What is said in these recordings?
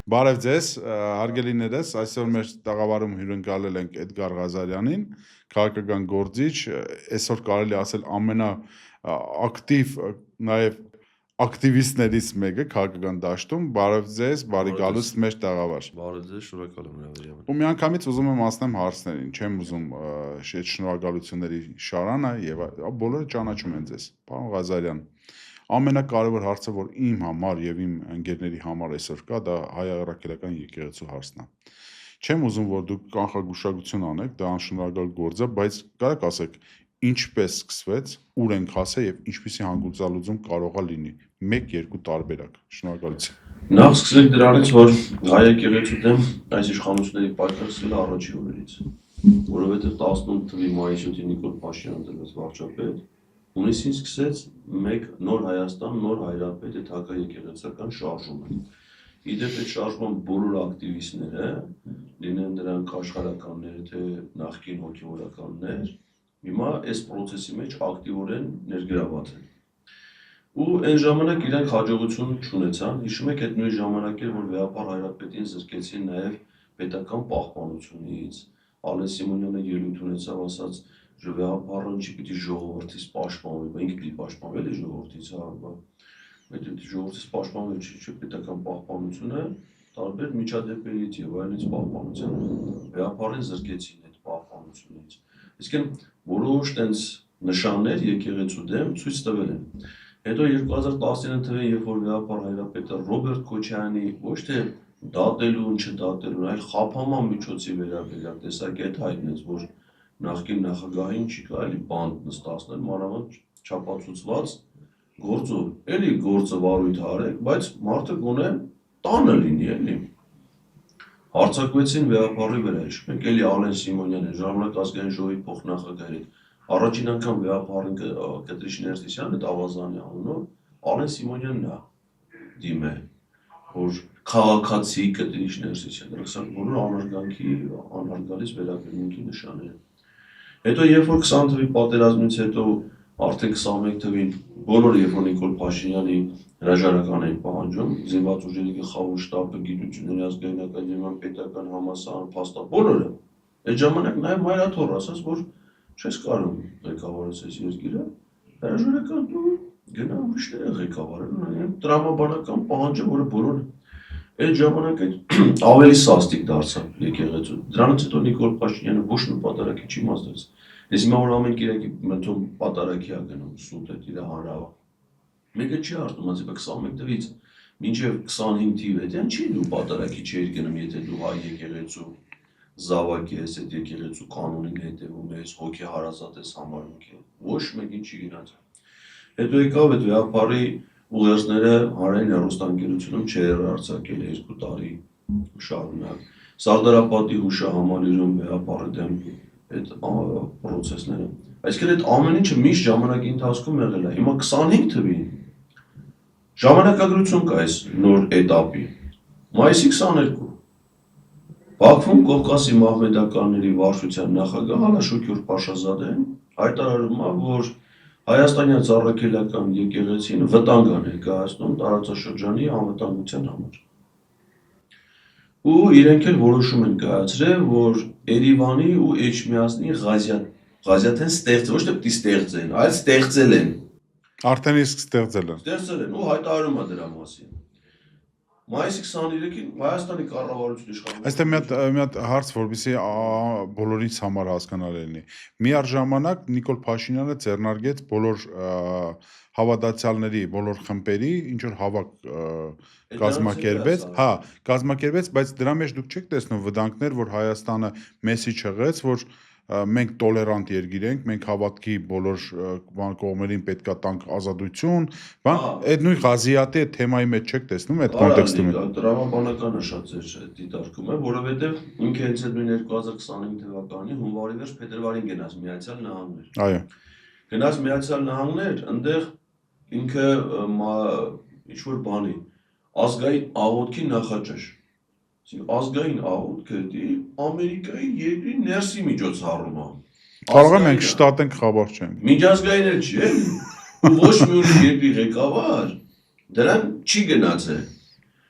Բարև ձեզ, հարգելիներս, այսօր մեր տաղավարում հյուրընկալել ենք Էդգար Ղազարյանին, քաղաքական գործիչ, այսօր կարելի ասել ամենաակտիվ, նաև ակտիվիստներից մեկը քաղաքական դաշտում, բարև ձեզ, բարի գալուց մեր տաղավար։ Բարև ձեզ, շնորհակալ եմ հրավերի համար։ Ու միանգամից ուզում եմ ասնեմ հարցներին, չեմ ուզում այդ շնորհակալությունների շարանը եւ բոլորը ճանաչում են ձեզ, պարոն Ղազարյան։ Ամենակարևոր հարցը, որ իմ համար եւ իմ ընկերների համար այսօր կա, դա հայ առաքելական եկեղեցու հարցն է։ Չեմ ուզում, որ դուք կանխագուշակություն անեք, դա անշնորհակալ գործ է, բայց կարեք ասեք, ինչպես սկսվեց, ուր ենք հասել եւ ինչպիսի հանգուցալուծում կարող է լինի։ 1-2 տարբերակ։ Շնորհակալություն։ Նախ սկսենք դրանից, որ հայ եկեղեցու դեմ այս իշխանությունների պայքարը սկսվել է առաջին օրերից, որովհետեւ 18 թվականի մայիսի 7-ին Նիկոլ Փաշինյանը դրված վարչապետ Հունիսին սկսեց մեկ նոր Հայաստան, նոր հայրապետ այդ հակաեկեղեցական շարժումը։ Իդեպ այդ շարժման բոլոր ակտիվիստները, լինեն դրանք աշխարհականներ, թե նախկին հոգևորականներ, հիմա այս process-ի մեջ ակտիվորեն ներգրաված են։ Ու այն ժամանակ իրենք հաջողություն չունեցան, հիշում եք այդ նույն ժամանակ էր, որ վեհապար հայրապետին զրկեցին նաև պետական պահպանությունից, Ալեն Սիմոնյանը ելույթ ունեցավ, ասաց Վեհապարը չի պիտի ժողովրդից պաշտպանվի, ինքը պիտի պաշտպանվի էլի ժողովրդից, բայց այդ ժողովրդից պաշտպանվել չի պետական պահպանությունը, տարբեր միջադեպերից եւ այլնից պահպանության Վեհապարին զրկեցին այդ պահպանությունից։ Իսկ որոշ տենց նշաններ եկեղեցու դեմ ցույց տվել են։ Հետո 2019 թվականին, երբ որ Վեհապար հայրապետը Ռոբերտ Քոչարյանի ոչ թե դատելուն, չդատելուն, այլ խափանման միջոցի վերաբերյալ տեսակետ հայտնեց, որ նախկին նախագահին չի կարելի բանտ նստացնել, մանավանդ չափածուցված գործով, էլի գործը վարույթ արեք, բայց մարդը գոնե տանը լինի, էլի։ Հարձակվեցին Վեհապարի վրա, հիշում եք, էլի Ալեն Սիմոնյանը, ժամանակ ազգային ժողովի փոխնախագահը, առաջին անգամ Վեհապարին Կտրիշ Ներսիսյանը, այդ Ավազանի անունով, Ալեն Սիմոնյանն է դիմել, որ քաղաքացի Կտրիշ Ներսիսյանը, դրանք բոլոր անարգանքի, անարգալից վերաբերմունքի նշաններ են։ Հետո երբ որ 20 թվականի պատերազմից հետո արդեն 21 թվականին բոլորը երբ որ Նիկոլ Փաշինյանի հրաժարական էին պահանջում, զինված ուժերի գլխավոր շտաբը, գիտությունների ազգային ակադեմիան, պետական համալսարան, փաստա բոլորը, այդ ժամանակ նաև Մայրաթոռ ասաց, որ չես կարող ղեկավարել այս երկիրը, հրաժարական դու գնա ուրիշները ղեկավարեն, տրամաբանական պահանջը, որը բոլորը այդ ժամանակ ավելի սաստիկ դարձավ եկեղեցու։ Դրանից հետո Նիկոլ Փաշինյանը ոչ նպատակի չի իմաստեց։ Ես հիմա որ ամեն կիրակի մտում պատարագի ա գնում սուտ այդ իր հանրավա։ Մեկը չի արտում, ասի 21 թվից մինչև 25 թիվետյան չի դու պատարագի չէիր գնում, եթե դու հայ եկեղեցու զավակ ես, այդ եկեղեցու կանոնին հետևում ես, հոգի հարազատ ես համարում ես։ Ոչ մեկին չի գնաց։ Հետո եկավ այդ Վեհապարի ուղերձները հանրային հեռուստաընկերությունում չէր արձակել 2 տարի շարունակ։ Սարդարապատի հուշահամալիրում Վեհապարի դեմ այդ process-ները։ Այսինքն այդ ամեն ինչը միշտ ժամանակի ընթացքում եղել է։ Հիմա 25 թվականին ժամանակագրություն կա այս նոր этаպի։ Մայիսի 22 Բաքվում Կովկասի մահմեդականների վարչության նախագահ Ալաշոքյուր Փաշազադեն հայտարարում է, որ Հայաստանյան առաքելական եկեղեցին վտանգ է ներկայացնում տարածաշրջանի անվտանգության համար։ Ու իրենք էլ որոշում են կայացրել, որ Երևանի ու Էջմիածնի Ղազիաթեն ստեղծել, ոչ թե պիտի ստեղծեն, այլ ստեղծել են։ Արդեն իսկ ստեղծել են։ Ստեղծել են ու հայտարարում է դրա մասին։ Մայիսի 23-ին Հայաստանի կառավարությունը իշխանություն։ Այստեղ մի հատ հարց, որպեսզի բոլորից համար հասկանալի լինի։ Միառժամանակ Նիկոլ Փաշինյանը ձեռնարկեց բոլոր հավատացյալների, բոլոր խմբերի, ինչ որ հավաք կազմակերպեց, բայց դրա մեջ դուք չեք տեսնում վտանգներ, որ Հայաստանը մեսիջ եղեց, որ մենք տոլերանտ երկիր ենք, մենք հավատքի բոլոր կողմերին պետքա տանք ազատություն, բան, այդ նույն Ղազիաթի այդ թեմայի մեջ չեք տեսնում այդ կոնտեքստում։ Տրամաբանականը շատ ձեր դիտարկում է, որովհետև ինքը հենց այդ նույն 2025 թվականի հունվարի վերջ փետրվարին գնաց Միացյալ Նահանգներ։ Այո։ Գնաց Միացյալ Նահանգներ, այնտեղ ինքը ինչ որ բանի ազգային աղոթքի նախաճաշ։ Ազգային աղոթքը դի Ամերիկայի երկրի ներսի միջոցառում է։ Կարող է մենք շտատ ենք խաբար չենք։ Միջազգային էլ չի, էլի։ Ոչ մի երկրի ղեկավար դրան չի գնացել։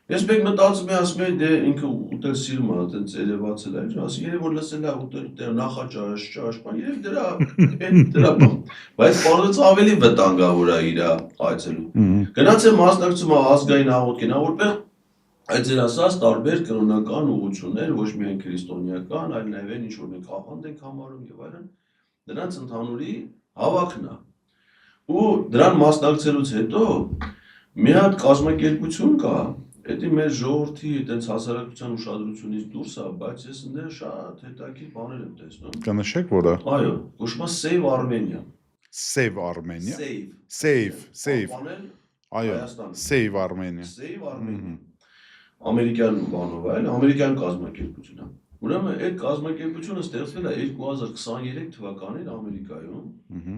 Ես մեկ մտածում եմ, ասում եմ, դե ինքը ուտել սիրում է, այդպես երևացել է, ասի երբ որ լսել է ուտել դեր նախաճաշ, ճաշ, երբ դրա բան։ Բայց պարզվեց ավելի վտանգավոր է իր այցելու։ Գնաց է մասնակցում ազգային աղոթքին, որտեղ այցել ասած տարբեր կրոնական ուղղություններ, ոչ միայն քրիստոնեական, այլ նաև ինչ որ մենք աղանդ ենք համարում եւ այլն, դրանց ընդհանուրի հավաքն է։ Ու դրան մասնակցելուց հետո մի հատ կազմակերպություն կա, դա մեր ժողովրդի այդպես հասարակության ուշադրությունից դուրս է, բայց ես ընդ շատ հետաքրքիր բաներ եմ տեսնում։ Կնշեք որը։ Այո, կոչվում է Save Armenia։ Save Armenia։ Save։ Այո, Save Armenia։ Save Armenia։ Ամերիկյան բանով է, ամերիկյան կազմակերպություն է։ Ուրեմն այդ կազմակերպությունը ստեղծվել է 2023 թվականին Ամերիկայում։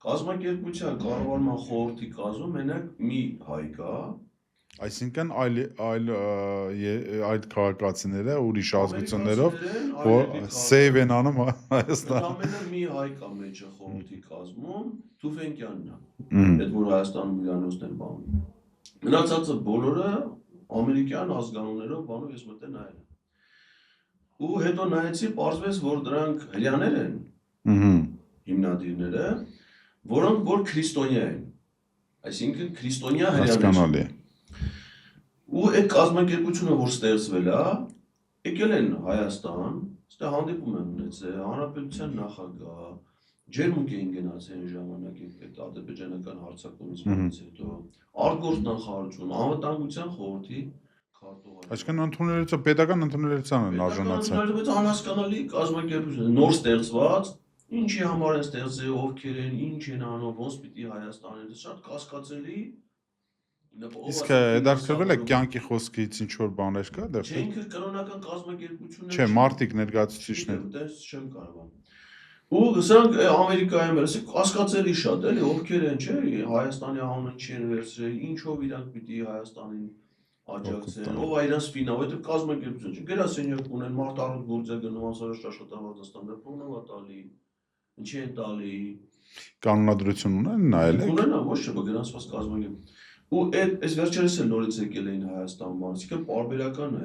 Կազմակերպության կառավարման խորհրդի կազմում մենակ մի հայ կա, այսինքն այդ քաղաքացիները ուրիշ ազգություններով որ save են անում Հայաստան։ Ամենը մի հայ կա մեջը խորհրդի կազմում, Թուֆենկյանն է, այդ որ Հայաստանում միլիոնոցներ բանում։ Մնացածը բոլորը ամերիկյան ազգանուններով բանով ես մտել նայել։ Ու հետո նայեցի, պարզվեց, որ դրանք հрьяաներ են, հիմնադիրները, որոնք որ քրիստոնյա են, այսինքն քրիստոնյա հрьяաներ։ Ու այդ կազմակերպությունը, որ ստեղծվել է, եկել են Հայաստան, այստեղ հանդիպում են ունեցել, հանրապետության նախագահ, ջերմուկ էին գնացել այն ժամանակ այդ ադրբեջանական հարձակումից հետո, արտգործնախարարություն, անվտանգության խորհրդի քարտուղար։ Այսինքն ընդունելիցը պետական ընդունելիցան են արժանացել։ Բայց անհասկանալի կազմակերպություն, նոր ստեղծված, ինչի համար են ստեղծել, ովքեր են, ինչ են անում, ոնց պիտի Հայաստանը, շատ կասկածելի։ Իսկ հետաքրքրվել է կյանքի խոսքից ինչ որ բաներ կա դեռ։ Չէ, ինքը կրոնական կազմակերպություններ։ Չէ, մարտիկ ներկայացուցիչներ։ Դες չեմ կարող։ Ու գսանք Ամերիկայում էլի կասկածելի շատ էլի, ովքեր են, չէ, Հայաստանի անունը չեն վերցրել, ինչով իրանք պիտի Հայաստանին աջակցեն, ով է իրանց ֆինալ, այդ կազմակերպություն չէ, գրասենյակ ունեն, մարտառոտ գործ է գնում, անսարաշ աշխատավարձ ստանդարտ փողնով է տալի, ինչի են տալի։ Կանոնադրություն ունեն նայել եք։ Ունեն, ոչ չէ, գրանցված կազմակերպություն։ Ու այս վերջերս էլ նորից եկել էին Հայաստան բանից, իքը պարբերական է։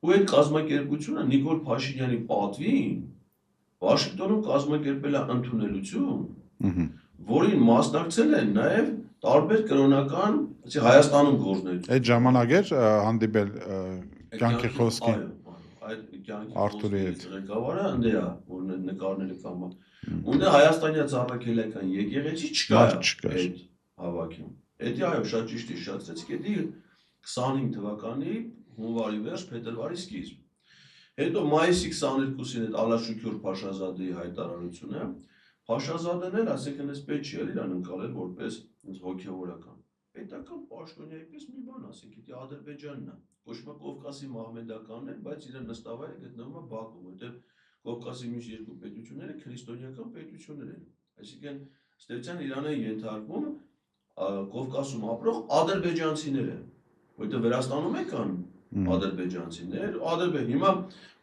Ու այդ կազմակերպությունը Նիկոլ Փաշինյանի պատվին Վաշինգտոնում կազմակերպել է ընդունելություն, որին մասնակցել են նաև տարբեր կրոնական, Հայաստանում գործներ։ Այդ ժամանակ էր հանդիպել կյանքի խոսքի այդ կյանքի Արտուրի հետ ղեկավարը ընդ է, որ նկարները կամա։ Ունդ Հայաստանյա ծառայական եկեղեցի չկա այդ հավաքում։ Դա այո, շատ ճիշտ է շատացիք, դա 25 թվականի հունվարի վերջ, փետրվարի սկիզբ։ Հետո մայիսի 22-ին այդ Ալաշուքյոր Փաշազադեի հայտարարությունը, Փաշազադեն էլ, ասենքն էսպես չի էլ իրան ընկալել որպես հոգևորական։ Պետական պաշտոնյա այդպես մի բան, ասենք, դա Ադրբեջանն է, կոչվում է Կովկասի մահմեդականն է, բայց իր նստավայրը գտնվում է Բաքվում, որտեղ Կովկասի մյուս երկու պետությունները քրիստոնեական պետություններ են։ Այսինքն ստեղծան Իրանը ենթարկվում Կովկասում ապրող ադրբեջանցիները, որտեղ Վրաստանում եկան ադրբեջանցիներ, հիմա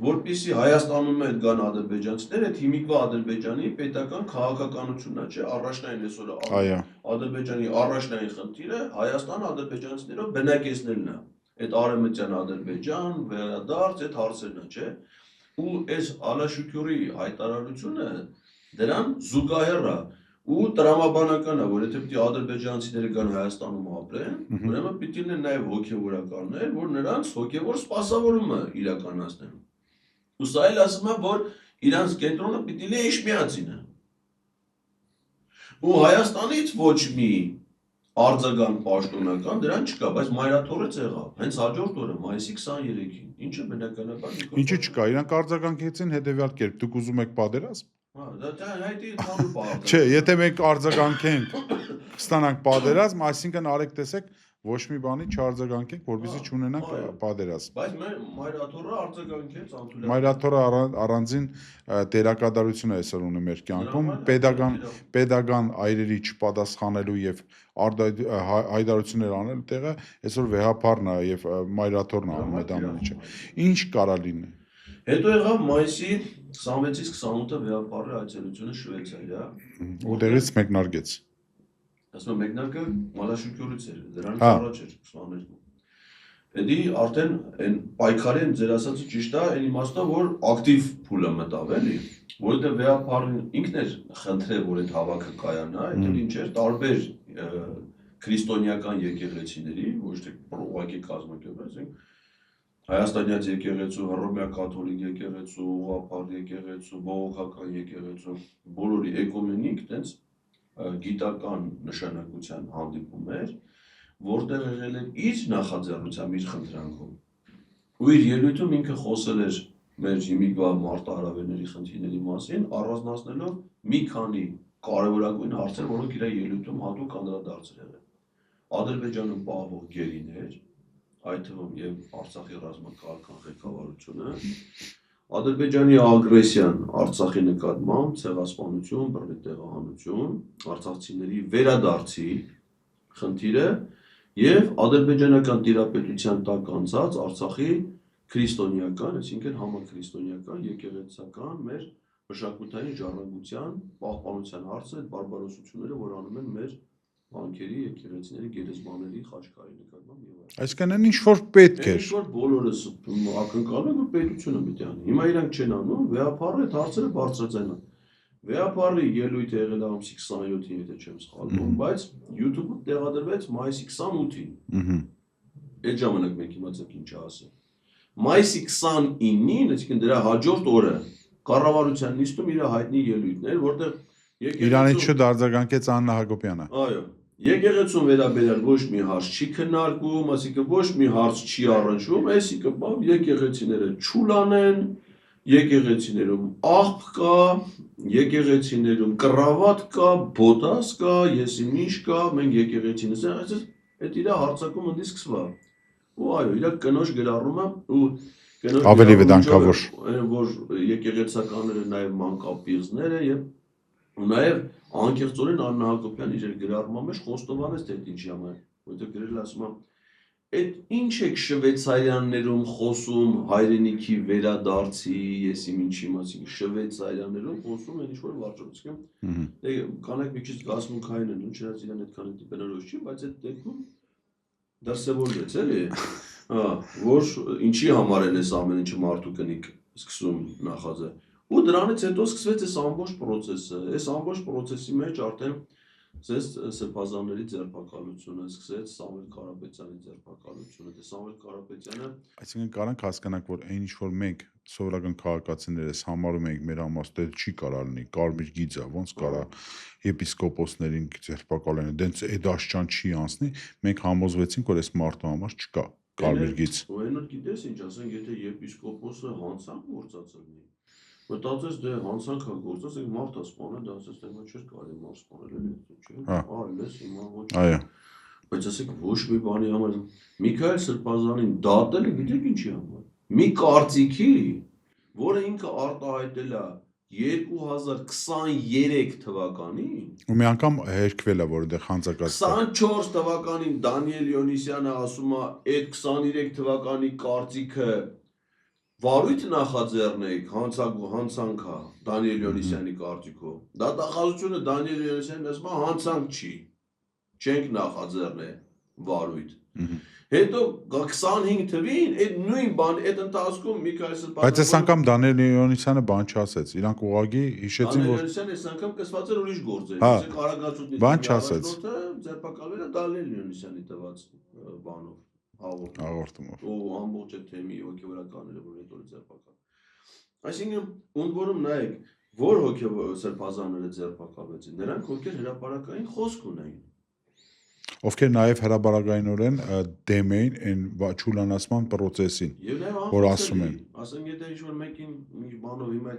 որպեսզի Հայաստանում էլ կան ադրբեջանցիներ, այդ հիմիկվա Ադրբեջանի պետական քաղաքականությունն է, չէ, առաջնային այսօր Ադրբեջանի առաջնային խնդիրը Հայաստան ադրբեջանցիներով բնակեցնելն է, այդ արևմտյան Ադրբեջան, վերադարձ, այդ հարցերն է, չէ, ու այս Ալաշուքյորի հայտարարությունը դրան զուգահեռ է ու տրամաբանական է, որ եթե պիտի ադրբեջանցիները կան Հայաստանում ապրեն, ուրեմն պիտի լինեն նաև հոգևորականներ, որ նրանց հոգևոր սպասավորումը իրականացնեն։ Ու սա էլ ասում է, որ իրանց կենտրոնը պիտի լինի Էշմիածինը։ Ու Հայաստանից ոչ մի արձագանք պաշտոնական դրան չկա, բայց մայրաթորից եղավ, հենց հաջորդ օրը, մայիսի 23-ին, ինչը բնականաբար Ինչու չկա, իրանք արձագանքեցին հետևյալ կերպ, դուք ուզում եք պատերազմ։ Չէ, եթե մենք արձագանքենք, կստանանք պատերազմ, այսինքն արեք տեսեք, ոչ մի բանի չարձագանքենք, որպեսզի չունենանք պատերազմ։ Բայց մայրաթորը արձագանքեց անթույլ։ Մայրաթորը առանձին դերակատարություն է այսօր ունի մեր կյանքում, pedagogan այրերի չպատասխանելու եւ հայտարարություններ անելու տեղը այսօր վեհապարն է եւ մայրաթորն անում այդ ամենը։ Ինչ կարա լինի։ Հետո եղավ մայիսի 26-ից 28-ը վեհապարի այցելությունը Շվեյցարիա։ Որտեղից մեկնարկեց։ Ասում եմ մեկնարկը Ալաշուքյորից էր, դրանից առաջ էր 22։ Էդի արդեն այն պայքարի են ձեր ասածը ճիշտ է, այն իմաստով որ ակտիվ փուլը մտավ էլի, որովհետև վեհապարն ինքն էր խնդրել որ այդ հավաքը կայանա, այդ էլ ինչ էր տարբեր քրիստոնեական եկեղեցիների, ոչ թե ուղղակի կազմակերպել, Հայաստանյաց եկեղեցու, Հռոմեական կաթոլիկ եկեղեցու, ուղղափառ եկեղեցու, բողոքական եկեղեցու, բոլորի էկումենիկ տենց գիտական նշանակության հանդիպում էր, որտեղ եղել էր իր նախաձեռնությամբ, իր խնդրանքով։ Ու իր ելույթում ինքը խոսել էր մեր հիմիկվա մարտահրավերների խնդիրների մասին, առանձնացնելով մի քանի կարևորագույն հարցեր, որոնք իր ելույթում հատուկ անդրադարձել են։ Ադրբեջանում պահվող գերիներ, այդ թվում եւ Արցախի ռազմական ղեկավարությունը, Ադրբեջանի ագրեսիան Արցախի նկատմամբ, ցեղասպանություն, բռնի տեղահանություն, արցախցիների վերադարձի խնդիրը եւ ադրբեջանական տիրապետության տակ անցած Արցախի քրիստոնեական, այսինքն համաքրիստոնեական, եկեղեցական մեր մշակութային ժառանգության պահպանության հարցը, այդ բարբարոսությունները, որ անում են մեր բանկերի, եկեղեցիների, գերեզմաների, խաչքարի նկատմամբ եւ այլն։ Այսինքն այն ինչ որ պետք էր։ Ինչ որ բոլորս ակնկալում են, որ պետությունը պիտի անի։ Հիմա իրանք չեն անում, վեհապարը այդ հարցերը բարձրացան։ Վեհապարի ելույթը եղել է ամսի 27-ին, եթե չեմ սխալվում, բայց YouTube-ում տեղադրվեց մայիսի 28-ին։ Այդ ժամանակ մենք իմացանք ինչ ասել։ Մայիսի 29-ին, այսինքն դրա հաջորդ օրը, կառավարության նիստում իր հայտնի ելույթն էր, որտեղ Իրանից չդարձագանքեց Աննա Հակոբյանը։ Այո, եկեղեցուն վերաբերյալ ոչ մի հարց չի քննարկվում, այսինքն ոչ մի հարց չի առնչվում, այսինքն եկեղեցիները չուլանեն, եկեղեցիներում աղբ կա, եկեղեցիներում կռավատ կա, բոտաս կա, եսիմինչ կա, մենք եկեղեցինս են, այսինքն այդ իր հարցակում ընդի սկսվա։ Ու այո, իր կնոջ գրառումը ու կնոջ ավելի վտանգավոր, որ եկեղեցականները նաև մանկապիղզներ են եւ ու նաև անկեղծորեն Աննա Հակոբյանը իր գրառման մեջ խոստովանեց թե ինչի համար, որովհետեւ գրել ասում է այդ ինչ եք շվեյցարիաներում խոսում հայրենիքի վերադարձի, եսիմ ինչի մասին, շվեյցարիաներում խոսում են ինչ-որ վարժություն։ Դե կանեք մի քիչ գասմունքային են, չնայած իրեն այդքան դիպենալոց չի, բայց այդ դեպքում դրսևորվեց էլի, որ ինչի համար են այս ամեն ինչը մարդու կնիկ սկսում նախաձեռնել։ Ու դրանից հետո սկսվեց այս ամբողջ process-ը, այս ամբողջ process-ի մեջ արդեն Ձեզ սրբազանների ձերբակալությունը, սկսեց Սամվել Կարապետյանի ձերբակալությունը, դե Սամվել Կարապետյանը այսինքն կարանք հասկանանք, որ այն ինչ որ մենք սովորական քաղաքացիներս համարում ենք մեր ամաստել չի կարա լինի, կարմիր գիծ է, ոնց կարա եպիսկոպոսներին ձերբակալեն, դենց այդ աշճան չի անցնի, մենք համոզվեցինք, որ այս մարդու համար չկա կարմիր գիծ։ Ու այնօր գիտես ինչ, ասենք, եթե եպիսկոպոսը հանցանք գործածել լինի, մտածես դե հանցանքա գործած, այն մարդը սպանել, դա ասես դե չէր կարելի մարդ սպանել էլի, չէ՞։ Այլես հիմա ոչ։ Այո։ Բայց ասեք ոչ մի բանի համար Միքայել Սրբազանին դատել գիտեք ինչի համար։ Մի կարծիքի, որը ինքը արտահայտել է 2023 թվականին ու մի անգամ հերկվել է, որ այդեղ հանցակաց 24 թվականին Դանիել Յոնիսյանը ասում է այդ 23 թվականի կարծիքը վարույթ նախաձեռնեք հանցանքա Դանիել Յոնիսյանի կարծիքով։ Դատախազությունը Դանիել Յոնիսյանն ասում է հանցանք չի։ Չենք նախաձեռնել վարույթ։ Հետո 25 թվին այդ նույն բան այդ ընթացքում Միքայել Սրբազանը Բայց այս անգամ Դանիել Յոնիսյանը բան չասեց։ Իրանք ուղղակի հիշեցին, որ Դանիել Յոնիսյանը այս անգամ կսված էր ուրիշ գործեր։ Հա, Իսկ Արագածուտնի բան չասեց։ ձերբակալվել է Դանիել Յոնիսյանի տված բանով հաղորդումով։ ու ամբողջ այդ թեմի հոգեվորականները որ այդ օրը ձերբակալ։ Այսինքն ընդ որում նայեք, որ հոգեվոր սրբազանները ձերբակալվեցին, նրանք ովքեր հրապարակային խոսք ունեին։ Ովքեր նաև հրաբարակայինորեն դեմ էին այն ճուլանացման process-ին, որ ասում են։ Ասենք եթե ինչ-որ մեկին մի բանով հիմա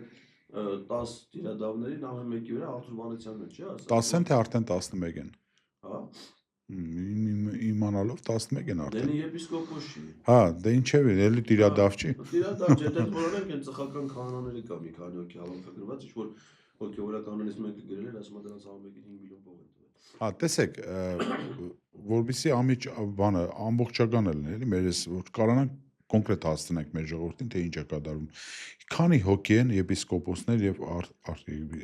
10 տիրադավներին ամեն մեկի վրա Արթուր Վանեցյանն չի ասում։ 10-ն թե արդեն 11 են։ Հա։ Իմանալով 11 են արդեն։ Դենի եպիսկոպոս չի։ Հա, դե ինչև է, էլի տիրադավ չի։ Տիրադավ չէ, դա բոլորենք են ծխական կանոնների կա մի քանի հոգի հավաքագրված, ինչ որ հոգեվորականներից մեկը գրել էր, ասում է դրանց ամենին 5 միլիոն փող է տվել։ Հա, տեսեք, որբիսի ամիջ բանը ամբողջական է լինի, էլի, մերս որ կարանանք կոնկրետ հասցնենք մեր ժողովրդին, թե ինչ է կատարվում։ Քանի հոգի են եպիսկոպոսներ եւ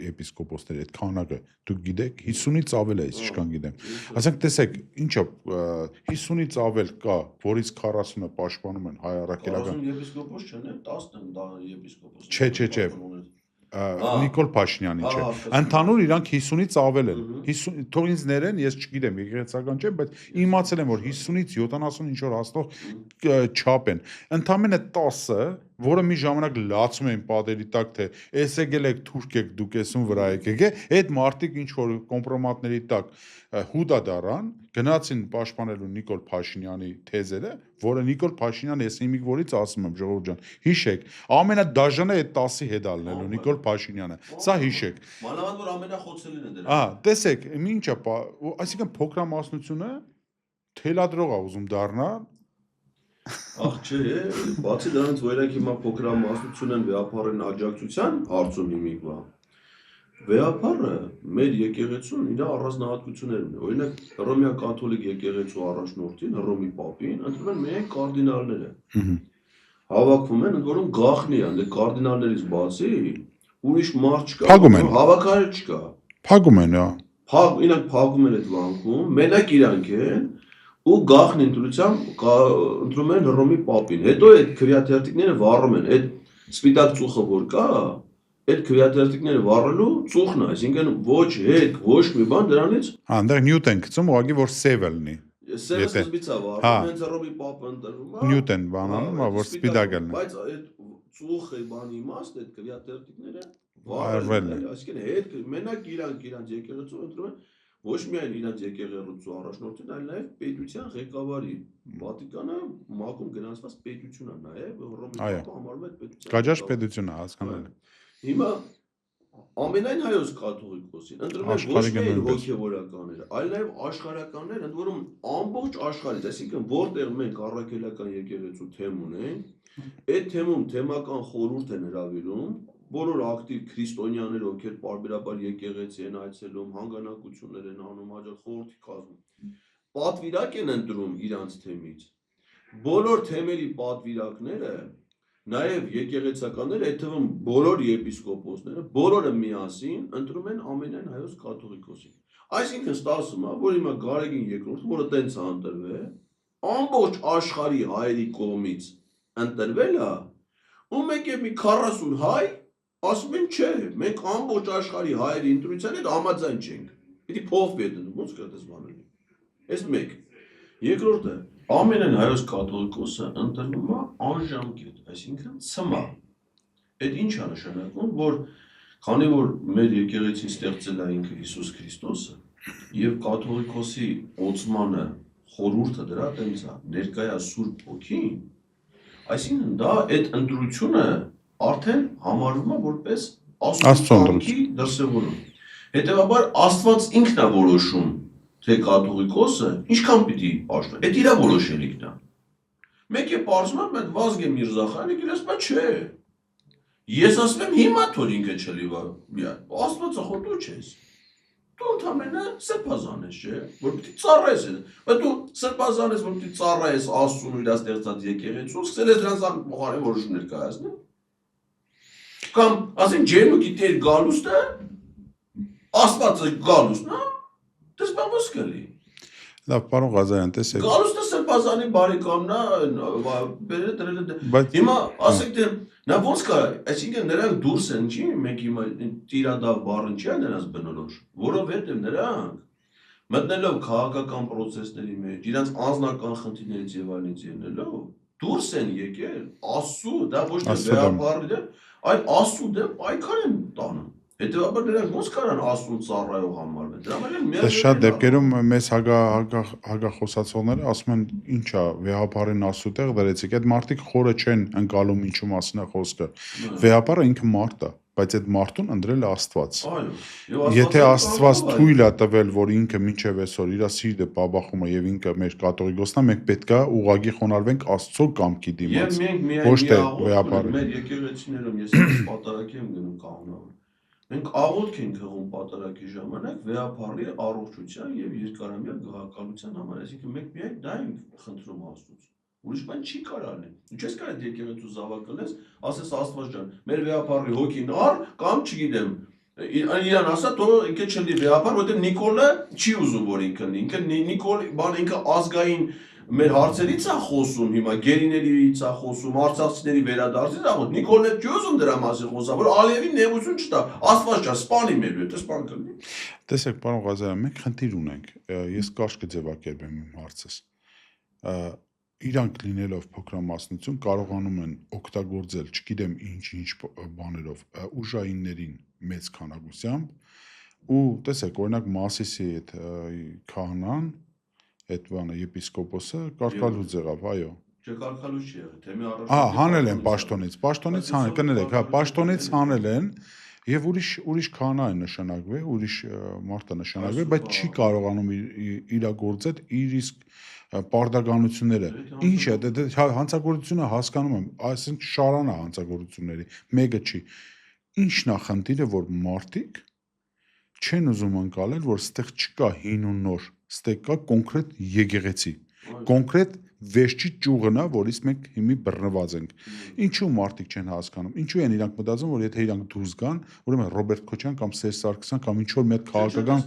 եպիսկոպոսներ, այդ քանակը դուք գիտեք 50-ից ավել է, ինչքան գիտեմ։ Ասենք տեսեք, ինչա 50-ից ավել կա, որից 40-ը պաշտպանում են հայ առաքելական։ 40 եպիսկոպոս չեն, 10 են դա եպիսկոպոս։ Չէ։ Նիկոլ Փաշինյանի չէ։ Ընդհանուր իրանք 50-ից ավել են։ 50 թող ինձ ներեն, ես չգիտեմ, եկեղեցական չեմ, բայց իմացել եմ, որ 50-ից 70 ինչ որ հաստող չափ են։ Ընդամենը 10-ը, որը մի ժամանակ լացում էին պատերի տակ, թե էս եկել եք թուրք եք դուք էսուն վրա եկեք, այդ մարտիկ ինչ որ կոմպրոմատների տակ հուդա դարան, գնացին պաշտպանելու Նիկոլ Փաշինյանի թեզերը, որը Նիկոլ Փաշինյանը ես իմիք որից ասում եմ, ժողովուրդ ջան, հիշեք, ամենադաժանը այդ 10-ի հետ ալնելու Նիկոլ Փաշինյանը, սա հիշեք։ Մանավանդ որ ամենախոցելին է դրա։ Տեսեք, ինչա, այսինքն փոքրամասնությունը թելադրող է ուզում դառնալ։ Ախ չէ, բացի դրանից օրինակ հիմա փոքրամասնություն են վեհապարին աջակցության հարցում իմիք բա։ Վեհապարը մեր եկեղեցուն իր առանձնահատկություններ ունի։ Օրինակ Հռոմեա կաթոլիկ եկեղեցու առաջնորդին, Հռոմի պապին, ընդունում են միայն կարդինալները։ Հավաքվում են, ընդ որում գաղտնի են, դե կարդինալներից բացի ուրիշ մարդ չկա, հավաքարար չկա։ Փակում են, իրանք փակում են այդ վանքում, մենակ իրանք են ու գաղտնի ընտրությամբ ընտրում են Հռոմի պապին։ Հետո այդ քվեաթերթիկները վառում են, այդ սպիտակ ծուխը որ կա, այդ քվեաթերթիկները վառելու ծուխն է, այսինքն ոչ հետ, ոչ մի բան դրանից։ Այնտեղ նյութ են գցում, ուղղակի որ սև լինի։ Սևը սկզբից է վառում, հենց Հռոմի պապը ընտրվում է։ Նյութ են բանանում, որ սպիտակ լինի։ Բայց այդ ծուխի բանի իմաստը, այդ քվեաթերթիկները վառել են, այսինքն հետ մենակ իրանք եկեղեցու ընտրում են ոչ միայն իրանք եկեղեցու առաջնորդին, այլ նաև պետության ղեկավարի։ Վատիկանը մակում գնացված պետություն է նաև, Հռոմի պապը համարում է պետության։ Գաճաշ պետություն է, հասկանալ։ Հիմա ամենայն հայոց կաթողիկոսին ընտրում են ոչ միայն հոգևորականները, այլ նաև աշխարհականներ, ընդ որում ամբողջ աշխարհից, այսինքն որտեղ մենք առաքելական եկեղեցու թեմ ունենք, այդ թեմում թեմական խորհուրդ են հրավիրում, բոլոր ակտիվ քրիստոնյաներ, ովքեր պարբերաբար եկեղեցի են այցելում, հանգանակություններ են անում, հաջող խորհրդի կազմում, պատվիրակ են ընտրում իրանց թեմից։ Բոլոր թեմերի պատվիրակները, նաև եկեղեցականները, այդ թվում բոլոր եպիսկոպոսները, բոլորը միասին ընտրում են ամենայն հայոց կաթողիկոսին։ Այսինքն ստացվում է, որ հիմա Գարեգին երկրորդը, որը տենց է ընտրվել, ամբողջ աշխարհի հայերի կողմից ընտրվել է, ու մեկ է մի 40 հայ ասում են չէ, մենք ամբողջ աշխարհի հայերի ընտրության հետ համաձայն չենք։ Պիտի փոխվի այդ ոնց կա դες բաները։ Այս մեկ։ Երկրորդը, ամենայն հայոց կաթողիկոսը ընտրվում է անժամկետ, այսինքն ցմա։ Այդ ինչ է նշանակում, որ քանի որ մեր եկեղեցին ստեղծել է ինքը Հիսուս Քրիստոսը եւ կաթողիկոսի օծմանը խորհուրդը դրա տենց է, ներկայա Սուրբ Հոգին, այսինքն դա այդ ընտրությունը արդեն համարվում է որպես Աստծո դրսևորում։ Հետևաբար Աստված ինքն է որոշում, թե կաթողիկոսը ինչքան պիտի պաշտպանի։ Այդ իր որոշելիքն է։ Մեկ է պարզվում է, այդ Վազգեն Միրզախյանը ասում է չէ։ Ես ասում եմ հիմա թող ինքը չլիվա։ Աստվածը խո դու չես։ Դու ընդամենը սրբազան ես, չէ՞, որ պիտի ծառայես։ Բայց դու սրբազան ես, որ պիտի ծառայես Աստծուն ու իր ստեղծած եկեղեցուն, սկսել ես դրանց փոխարեն որոշումներ կայացնել։ Կամ ասեն ջերմուկի տեր գալուստը Աստվածը գալուստն է, դες բանոց կլի։ Լավ, պարոն Ղազարյան, տեսեք։ Գալուստը սրբազանի բարեկամն է, բերել դրել։ Հիմա ասեք թե նա ոնց կա, այսինքն նրանք դուրս են, չի, մենք հիմա տիրադավ բառն չի նրանց բնորոշ, որովհետև նրանք մտնելով քաղաքական process-ների մեջ, իրանց անձնական խնդիրներից եւ այլնից ելնելով, դուրս են եկել Աստծո, դա ոչ թե վեհապարի դեմ, այլ Աստծո դեմ պայքար են տանում։ Հետևաբար նրանք ոնց կարան Աստծուն ծառայող համարվել։ Դրա համար միայն շատ դեպքերում մեզ հագախոսացողները ասում են ինչա վեհապարին Աստծո տեղ դրեցիք։ Այդ մարդիկ խորը չեն ընկալում ինչու մասին է խոսքը։ Վեհապարը ինքը մարդ է, բայց այդ մարդուն ընտրել է Աստված։ Եթե Աստված թույլ է տվել, որ ինքը մինչև այսօր իր սիրտը բաբախում է եւ ինքը մեր կաթողիկոսն է, մենք պետքա ուղղակի խոնարհվենք Աստծո կամքի դիմաց։ Ոչ թե վեհապարը։ Մեր եկեղեցիներում ես պատարագի եմ գնում կանոնավոր։ Մենք աղոթք ենք հղում պատարագի ժամանակ վեհապարի առողջության եւ երկարամյա գահակալության համար, այսինքն մենք միայն դա ենք խնդրում Աստծուց։ ուրիշ բան չի կարող անել։ Ինչ ես կարող եկեղեցու զավակը ասես Աստված ջան, մեր վեհապարի հոգին առ կամ չգիտեմ իրան ասա թող ինքը չլի վեհապար, որտեղ Նիկոլը չի ուզում որ ինքը Նիկոլ բան ինքը ազգային մեր հարցերից է խոսում հիմա գերիներից է խոսում, արցախցիների վերադարձից է խոսում, Նիկոլն էլ չի ուզում դրա մասին խոսա, որ Ալիևին նեղություն չտա, Աստված ջան, սպանի մեր հետ, սպան կլինի։ Տեսեք, պարոն Ղազարյան, մենք խնդիր ունենք, ես կարճ կձևակերպեմ իմ հարցս։ Իրանք լինելով փոքրամասնություն կարողանում են օգտագործել, չգիտեմ ինչ բաներով, ուժայիններին մեծ քանակությամբ ու տեսեք, օրինակ Մասիսի այդ քահանան, այդ բանը եպիսկոպոսը կարկալուց եղավ, այո։ Չկարկալուց չի եղել, թեմի առաջ։ Հանել են պաշտոնից հանել, կներեք, հա, պաշտոնից հանել են եւ ուրիշ քահանա է նշանակվել, ուրիշ մարդ է նշանակվել, բայց չի կարողանում իրագործել իր իսկ պարտականությունները։ Ինչ է, հանցագործությունը հասկանում եմ, այսինքն շարան է հանցագործությունների, մեկը չի։ Ինչն է խնդիրը, որ մարդիկ չեն ուզում անցնել, որ ստեղ չկա հին ու նոր, ստեղ կա կոնկրետ եկեղեցի, կոնկրետ վերջի ճյուղն է, որից մենք հիմի բռնված ենք։ Ինչու մարդիկ չեն հասկանում, ինչու են իրանք մտածում, որ եթե իրանք դուրս գան, ուրեմն Ռոբերտ Քոչյան կամ Սերժ Սարգսյան կամ ինչ որ մի հատ քաղաքական,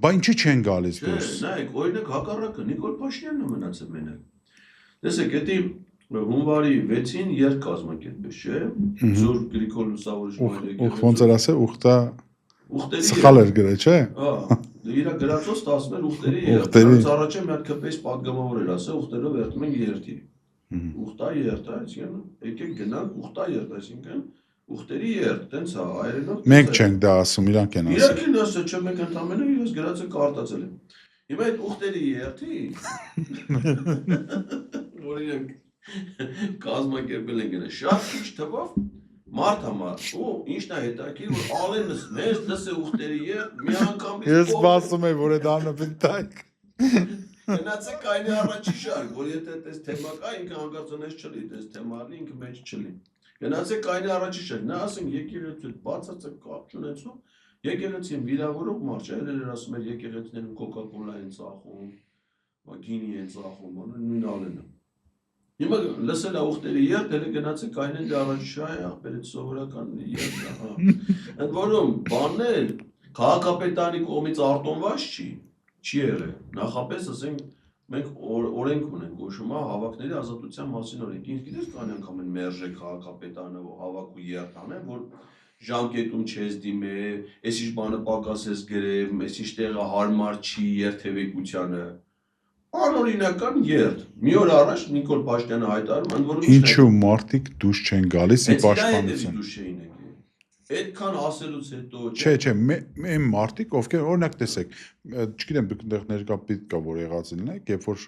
բա ինչի չեն գալիս դուրս։ Նայեք, օրինակ հակառակը Նիկոլ Փաշինյանն է մնացել մենակ։ Տեսեք, դա հունվարի 6-ին երկ կազմակերպեց, չէ՞։ Զոր Գրիգոր Լուսավորիչ ոնց էր ասել, ուխտա ուխտերի սխալ էր գրել, չէ՞։ Հա, իր գրածոց 11 ուխտերի երթ։ Առաջ մի հատ կպես падգամավոր էր ասել, ուխտերով երթում ենք երթի։ Ուխտա երթ, այսինքն եկեք գնանք ուխտա երթ, այսինքն ուխտերի երթ, տենց է, հայերենով։ Մենք չենք դա ասում, իրանք են ասում։ Իրանք են ասել, չէ, մենք ընդամենը իրենց գրածը կարտացել են։ Հիմա այդ ուխտերի երթի որ իրենք կազմակերպել են գնա շատ քիչ թվով մարդ համար ու ինչն է հետաքրքիր որ ալենս մեզ դասե ուխտերի երթ մի անգամ Ես սպասում եմ որ այդ աննպին տայք գնացեք այնի առաջի շարք որ եթե այդպես թեմա կա ինքը հանգարցունես չլի այդպես թեմալի ինքը մեջ չլի գնացեք այնի առաջի շարք նա ասենք եկեղեցու բացածը կապ չունեցող եկեղեցին վիրավորող մարդ չէ էլ ասում էր եկեղեցիներում կոկա-կոլա են ծախում գինի են ծախում նույն ալենը Հիմա լսել է ուխտերի երթ, էլ գնացեք այնեն դե առաջի շահ է, աղբերից սովորական երթ է, հա։ Ընդ որում, բանն էլ քաղաքապետարանի կողմից արտոնված չի եղել։ Նախապես, ասենք, մենք օրենք ունենք, գոշում է հավաքների ազատության մասին օրենք։ Ինչ գիտես կան անգամ են մերժե քաղաքապետարանը հավաք ու երթ անեն, որ ժամկետում չես դիմե, այս ինչ բանը պակաս ես գրեմ, այս ինչ տեղը հարմար չի երթևեկությանը։ Անօրինական երթ։ Մի օր առաջ Նիկոլ Փաշինյանը հայտարարում, ընդ որում Ինչու մարդիկ դուրս չեն գալիս ի պաշտպանություն։ Դուրս չէին եկել։ Այդքան ասելուց հետո Չէ, այն մարդիկ, ովքեր օրինակ տեսեք, չգիտեմ դուք այնտեղ ներկա պիտի կա որ եղած լինեք, երբ որ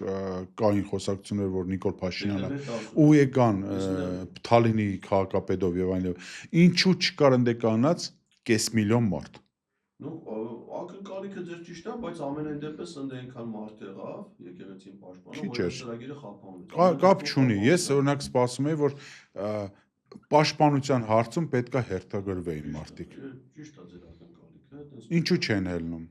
կային խոսակցություններ, որ Նիկոլ Փաշինյանը ու եկան Թալինի քաղաքապետով եւ այլն, ինչու չկար ընդ կանած կես միլիոն մարդ։ Ակնկալիքը ձեր ճիշտ է, բայց ամենայն դեպս ընդ այնքան մարդ եղավ, եկեղեցին պաշտպանող, որ ծրագիրը խափանվեց։ Կապ չունի, ես օրինակ սպասում եի, որ պաշտպանության հարցում պետքա հերթագրվեին մարդիկ։ Ճիշտ է ձեր ակնկալիքը։ Ինչու չեն ելնում։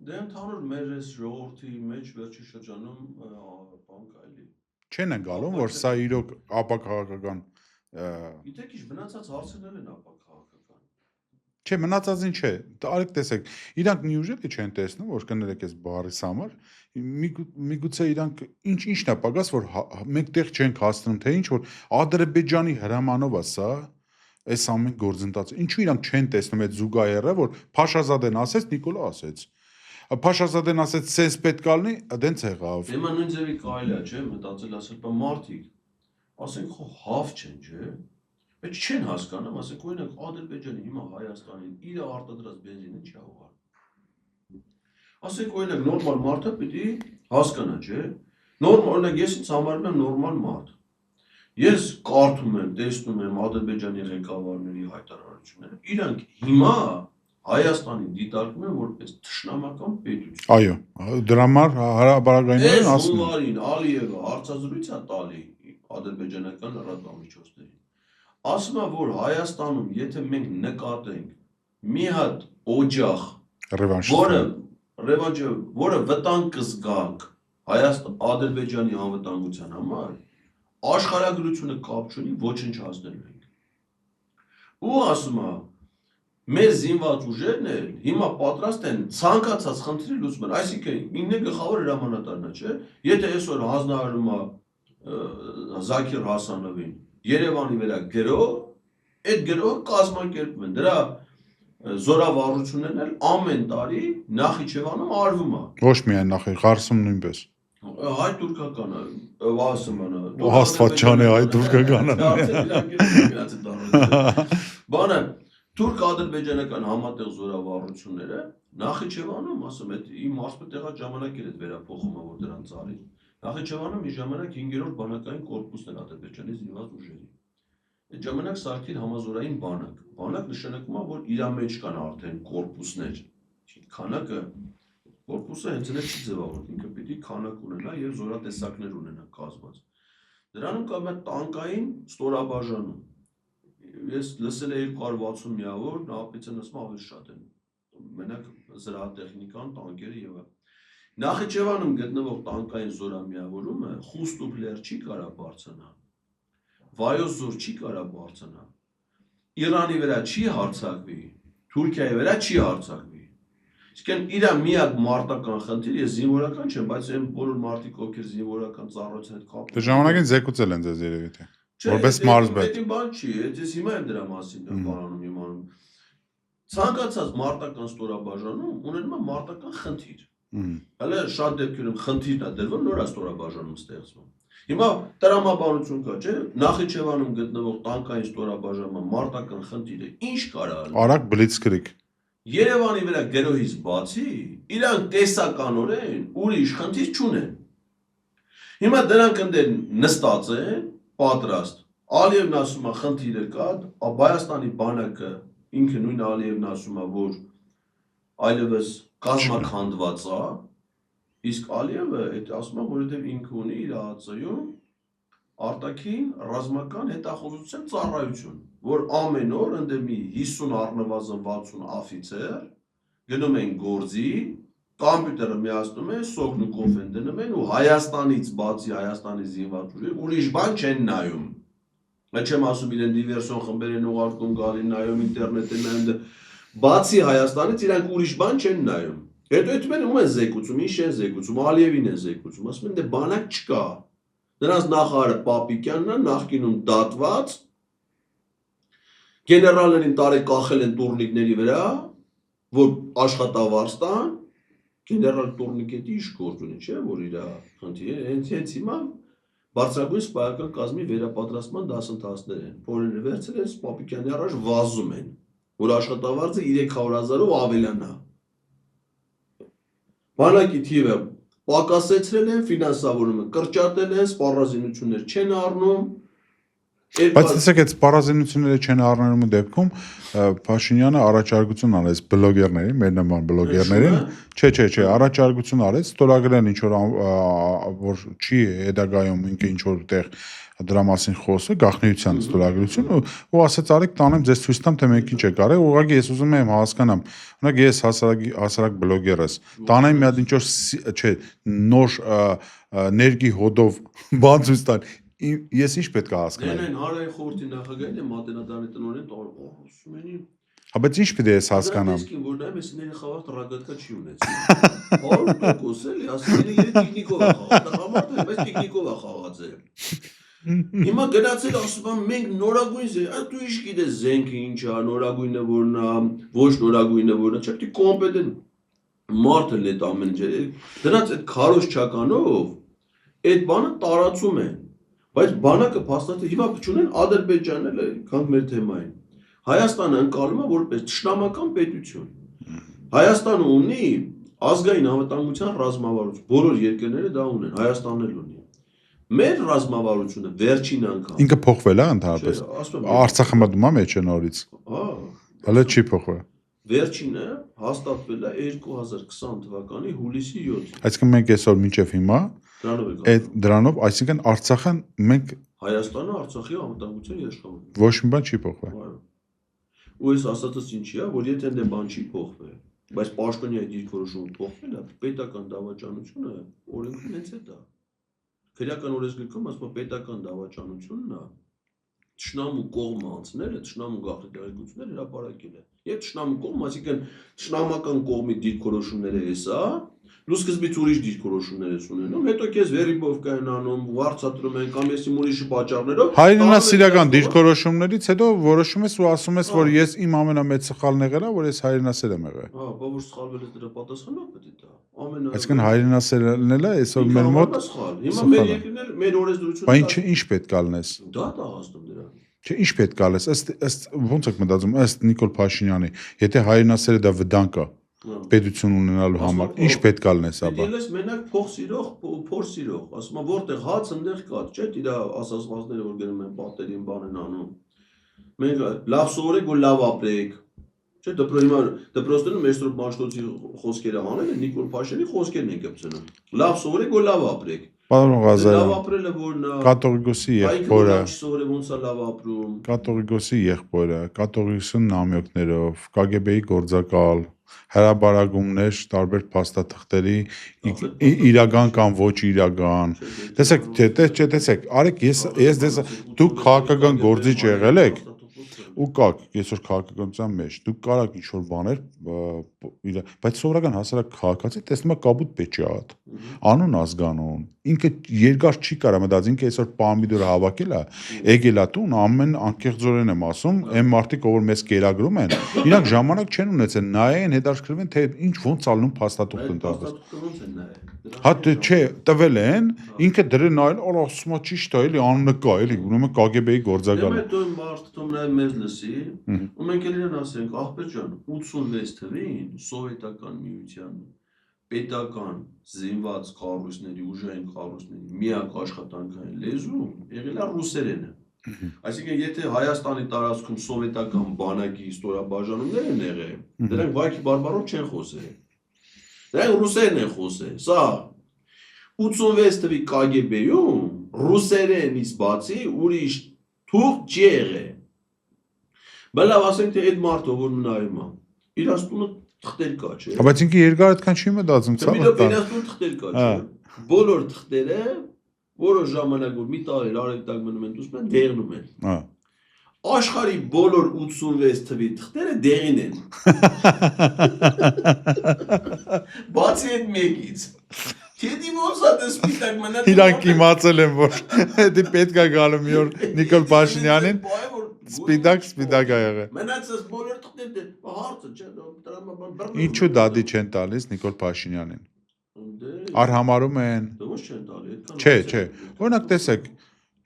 Դե ընդհանուր մեր այս ժողովրդի մեջ վերջի շրջանում բան կայլի։ Չեն գալու, որ սա իրոք ապակաղակական Գիտեք, ինչ մնացած հարցերն են ապակաղակական։ Չէ, մնացածին չէ։ Արեք տեսեք, իրանք մի ուժելի չեն տեսնում, որ կներեք այս բառիս համար, միգուցե իրանք ինչն է պակաս, որ մենք տեղ չենք հասնում, թե ինչ որ Ադրբեջանի հրամանով է սա, այս ամեն գործընթացը։ Ինչու իրանք չեն տեսնում այդ զուգահեռը, որ Փաշազադեն ասեց, Նիկոլը ասեց։ Փաշազադեն ասեց, «Սենց պետք է լինի», դենց եղավ։ Հիմա նույն ձևի կարելի է, չէ՞, մտածել ասել, բա մարդիկ, ասենք խո հավ չեն, չէ՞։ Բայց չեն հասկանում, ասենք օրինակ Ադրբեջանը հիմա Հայաստանին իր արտադրած բենզինը չի ուղարկում։ Ասենք օրինակ նորմալ մարդը պիտի հասկանա, չէ՞։ Նորմալ օրինակ ես ինձ համարում եմ նորմալ մարդ։ Ես կարդում եմ, տեսնում եմ Ադրբեջանի ղեկավարների հայտարարությունները։ Իրանք հիմա Հայաստանին դիտարկում են որպես թշնամական պետություն։ Այո, դրա համար հարաբերականորեն ասում են։ Հունվարին Ալիևը հարցազրույց է տալի ադրբեջանական լրատվամիջոցներին։ Ասում է, որ Հայաստանում, եթե մենք նկատենք մի հատ օջախ, որը վտանգ կզգանք Ադրբեջանի անվտանգության համար աշխարհագրությունը կապ չունի ոչնչացնելու ենք։ Ու ասում է մեր զինված ուժերն էլ հիմա պատրաստ են ցանկացած խնդրի լուծման, այսինքն ինքն է գլխավոր հրամանատարն է, չէ՞։ Եթե այսօր հանձնարարում է Զաքիր Հասանովին Երևանի վրա գրող, այդ գրողը կազմակերպում են, դրա զորավարություններն էլ ամեն տարի Նախիջևանում արվում է։ Ոչ միայն նախի, Ղարսում նույնպես։ Հայ թուրքականը, ասում Աստված ջանի հայ թուրքականը։ Բանը թուրք-ադրբեջանական համատեղ զորավարությունները Նախիջևանում, ասում այդ իմ ասպետ եղած ժամանակ էր այդ վերափոխումը, որ դրան ծարի։ Նախիջևանում մի ժամանակ 5-րդ բանակային կորպուսն էր Ադրբեջանի զինված ուժերի։ Այդ ժամանակ սարքին համազորային բանակ։ Բանակ նշանակում է, որ իր մեջ կան արդեն կորպուսներ։ Քանակը կորպուսը հենց էլ չի ձևավորվում, ինքը պիտի քանակ ունենա եւ զորատեսակներ ունենա կազմած։ Դրանում կա մի տանկային ստորաբաժանում։ Ես լսել եմ 260 միավոր, նավապետության ասում ավելի շատ են։ Մենակ զրահատեխնիկան, տանկերը եւ Նախիջևանում գտնվող տանկային զորամիավորումը Խուստուփ լեռ չի կարա բարձրանա։ Վայոց ձոր չի կարա բարձրանա։ Իրանի վրա չի հարձակվի, Թուրքիայի վրա չի հարձակվի։ Իսկեն իր միակ մարտական խնդիրը ես զինվորական չեմ, բայց այն բոլոր մարդիկ ովքեր զինվորական ծառայության հետ կապ Դե ժամանակին զեկուցել են ձեզ երևի թե։ Որպես մարզբետ։ Դա բան չի, ես հիմա եմ դրա մասին բանում իմանում։ Ցանկացած մարտական ստորաբաժանում ունենում է մարտական խնդիր։ Հələ շատ դեպքերում խնդիրն է դրվում, նոր է ստորաբաժանում ստեղծվում։ Հիմա տրամաբանություն կա, չէ՞, Նախիջևանում գտնվող տանկային ստորաբաժանումը մարտական խնդիրը ինչ կարա անել։ Արագ բլիցկրիգ։ Երևանի վրա գրոհից բացի, իրանք տեսականորեն ուրիշ խնդիր չունեն։ Հիմա դրանք ընդեր նստած են, պատրաստ։ Ալիևն ասում է խնդիրը կա, Հայաստանի բանակը ինքը նույն Ալիևն ասում է, որ այլևս կազմաքանդված է, իսկ Ալիևը այդ ասում է, որովհետև ինքը ունի իր ԱԱԾ-ում արտաքին ռազմական հետախուզության ծառայություն, որ ամեն օր ընդ մի 50 առնվազն 60 աֆիցեր գնում են գործի, կոմպյուտերը միացնում են, սոկն ու կոֆեն դնում են ու Հայաստանից բացի Հայաստանի զինված ուժերը ուրիշ բան չեն նայում։ Mən չեմ ասում իրեն դիվերսիոն խմբեր են ուղարկում, գալի նայում ինտերնետ են նայում, բացի Հայաստանից իրանք ուրիշ բան չեն նայում։ Հետո այդ մեն ում են զեկուցում, ինչ են զեկուցում, Ալիևին են զեկուցում, ասում են դե բանակ չկա։ Նրանց նախարարը Պապիկյանն է, նախկինում դատված, գեներալներին տարի կախել են տուրնիկների վրա, որ աշխատավարձ տան, գեներալ տուրնիկետի ինչ գործ ունի, չէ, որ իր խնդիրը, հենց հիմա բարձրագույն սպայական կազմի վերապատրաստման դասընթացներ են, փորերը վերցրել են, Պապիկյանի առաջ վազում են, որ աշխատավարձը 300,000-ով ավելանա։ Բանակի թիվը պակասեցրել են, ֆինանսավորումը կրճատել են, սպառազինություններ չեն առնում։ Բայց տեսեք, այդ սպառազինությունները չեն առնելու դեպքում Փաշինյանը առաջարկություն արեց բլոգերներին, մեր նման բլոգերներին, չէ, առաջարկություն արեց, ստորագրեն ինչ որ չի հետագայում ինքը ինչ որ տեղ դրա մասին խոսը, գաղտնիության ստորագրություն ու ասեց արեք տանեմ ձեզ ցույց տամ թե մենք ինչ եք արել, ուղղակի ես ուզում եմ հասկանամ։ Օրինակ ես հասարակ բլոգեր ես, տանեմ մի հատ ինչ որ չէ, նոր ներգի հոդով բան ցույց տան։ Ես ինչ պետք է հասկանամ։ Նեն հարայի խորհրդի նախագահին է մատենադարանի տնօրեն ասում են։ Բայց ինչ պետք է ես հասկանամ։ Իսկ որ նայեմ, ես ների խաղաղ ռագատկա չի ունեցել։ 100% էլի, ասում են տեխնիկով է խաղաղ, համարդը, բայց տեխնիկով է խաղացել։ Հիմա գնացել ասում են մենք նորագույն զենք, դու ինչ գիտես զենքը ինչ է, նորագույնը որն է, ոչ նորագույնը որն է, չէ՞ դի կոմպետենտ մարդը լետ ամեն ինչ։ Դրանց այդ քարոզչականով այդ բանը տարածում են։ Բայց բանակը փաստացի հիմա չունեն Ադրբեջանն էլ քանք մեր թեմային։ Հայաստանը ընկալում է որպես ճշնամական պետություն։ Հայաստանը ունի ազգային անվտանգության ռազմավարություն, բոլոր երկրները դա ունեն, Հայաստանն էլ ունի։ Մեր ռազմավարությունը վերջին անգամ ինքը փոխվել է ընդհանրապես։ Արցախը մտնում է մեջ նորից։ Հələ չի փոխվել։ Վերջինը հաստատվել է 2020 թվականի հուլիսի 7-ին։ Այսինքն մենք այսօր մինչև հիմա այդ դրանով, այսինքն Արցախը մենք Հայաստանը Արցախի անվտանգության երաշխավորում։ Ոչ մի բան չի փոխվել։ Ու ես ասածս ինչի է, որ եթե դե բան չի փոխվել, Բայց պաշտոնյա դիրքորոշումը փոխվել է, պետական դավաճանությունը օրենքում հենց է դա։ Քրեական օրենսգրքում ասում է պետական դավաճանությունն է Տշնամու կողմը անցնելը, տշնամու գաղտնի տեղեկությունները հրապարակել է։ Եվ տշնամու կողմ, այսինքն տշնամական կողմի դիրքորոշումները էսա, դու սկզբից ուրիշ դիրքորոշումներ ես ունենում, հետո քեզ վերիբով կային անում, վարձատրում են կամ եսի ուրիշի պատճառներով։ Հայրենասիրական դիրքորոշումներից հետո որոշում ես ու ասում ես, որ ես իմ ամենամեծ սխալն եղել եմ, որ ես հայրենասեր եմ եղել։ Հա, բա որ սխալվել ես դրա պատասխանով պետք է դա։ Այսինքն հայրենասերն էլ է այսօր մեր մոտ հիմա մեր երկրն էլ մեր օրենսդրությունը։ Բայց ինչ պետք է լնես։ Դա դաղացնում դրան։ Չէ, ինչ պետք է լնես, ըստ ոնց եք մտածում, ըստ Նիկոլ Փաշինյանի, եթե հայրենասերը դա վտանգ է պետություն ունենալու համար, ինչ պետք է լնես, ապա։ Դելես մենակ փող սիրող, փոր սիրող, ասում եմ որտեղ հաց ընդեղ կա, չէ՞, իրա ասացվածները որ գնում են պատերին բան են անում։ Մենք լավ սովորեք, որ լավ ապրեք։ Չէ, դպրոցներում մեստր Մաշտոցի խոսքերը հանել են Նիկոլ Փաշինյանի խոսքերն են կպցնում։ Լավ սովորեք, որ լավ ապրեք։ Պարոն Ղազարյան, լավ ապրելը որն է։ Կաթողիկոսի եղբորը, սովորել ոնց է լավ ապրում։ Կաթողիկոսի եղբորը, կաթողիկոսի նամյոկներով, KGB-ի գործակալ, հրաբարագումներ տարբեր փաստաթղթերի իրական կամ ոչ իրական։ Տեսեք, արեք ես դες դուք քաղաքական գործիչ եղել եք ու կաք այսօր քաղաքականության մեջ դուք կարաք ինչ որ բաներ բայց սովորական հասարակ քաղաքացի տեսնում է կապուտ պեչիատ անուն ազգանուն ինքը երկար չի կարա մտածի ինքը այսօր պամիդորը հավաքել է եկել է տուն ամեն անկեղծորեն եմ ասում այն մարդիկ ով մեզ կերագրում են իրանք ժամանակ չեն ունեցել նայեն հետաքրքրվեն թե ինչ ոնց ալնում փաստաթուղթ ընդհանրապես հա չէ տվել են ինքը դրել նայել օր ասում է ճիշտ է էլի անունը կա էլի ուրեմն KGB-ի գործակալը հետո մարդը թող նայ մեզ լսի ու մենք էլ իրեն ասենք ախպեր ջան 86 թվին սովետական միության պետական զինված կառույցների ուժային կառույցների միակ աշխատանքային լեզուն եղել է ռուսերենը այսինքն եթե Հայաստանի տարածքում սովետական բանակի ստորաբաժանումներ են եղել դրանք վայքի բարբարով չեն խոսել դրանք ռուսերեն են խոսել սա 86 թվի KGB-ում ռուսերենից բացի ուրիշ թուղթ չի եղել բլավ ասենք թե այդ մարդը որ նայում է իր աստունը թղթեր կա չէ բայց ինքը երկար այդքան չի մտածում ցավը իր աստուն թղթեր կա չէ բոլոր թղթերը որոշ ժամանակ որ մի տարի արևտակ մնում են դուսում են դեղնում են հա աշխարհի բոլոր 86 թվի թղթերը դեղին են բացի այդ մեկից Թեդի ոնց է դա սպիտակ մնաց իրանք իմացել են որ դի պետք է գալու մի օր Նիկոլ Փաշինյանին սպիտակ ա եղել մնացած բոլոր թղթերը հարցը չէ տրամաբան ինչու դադի չեն տալիս Նիկոլ Փաշինյանին արհամարում են ոնց չեն տալի չէ օրինակ տեսեք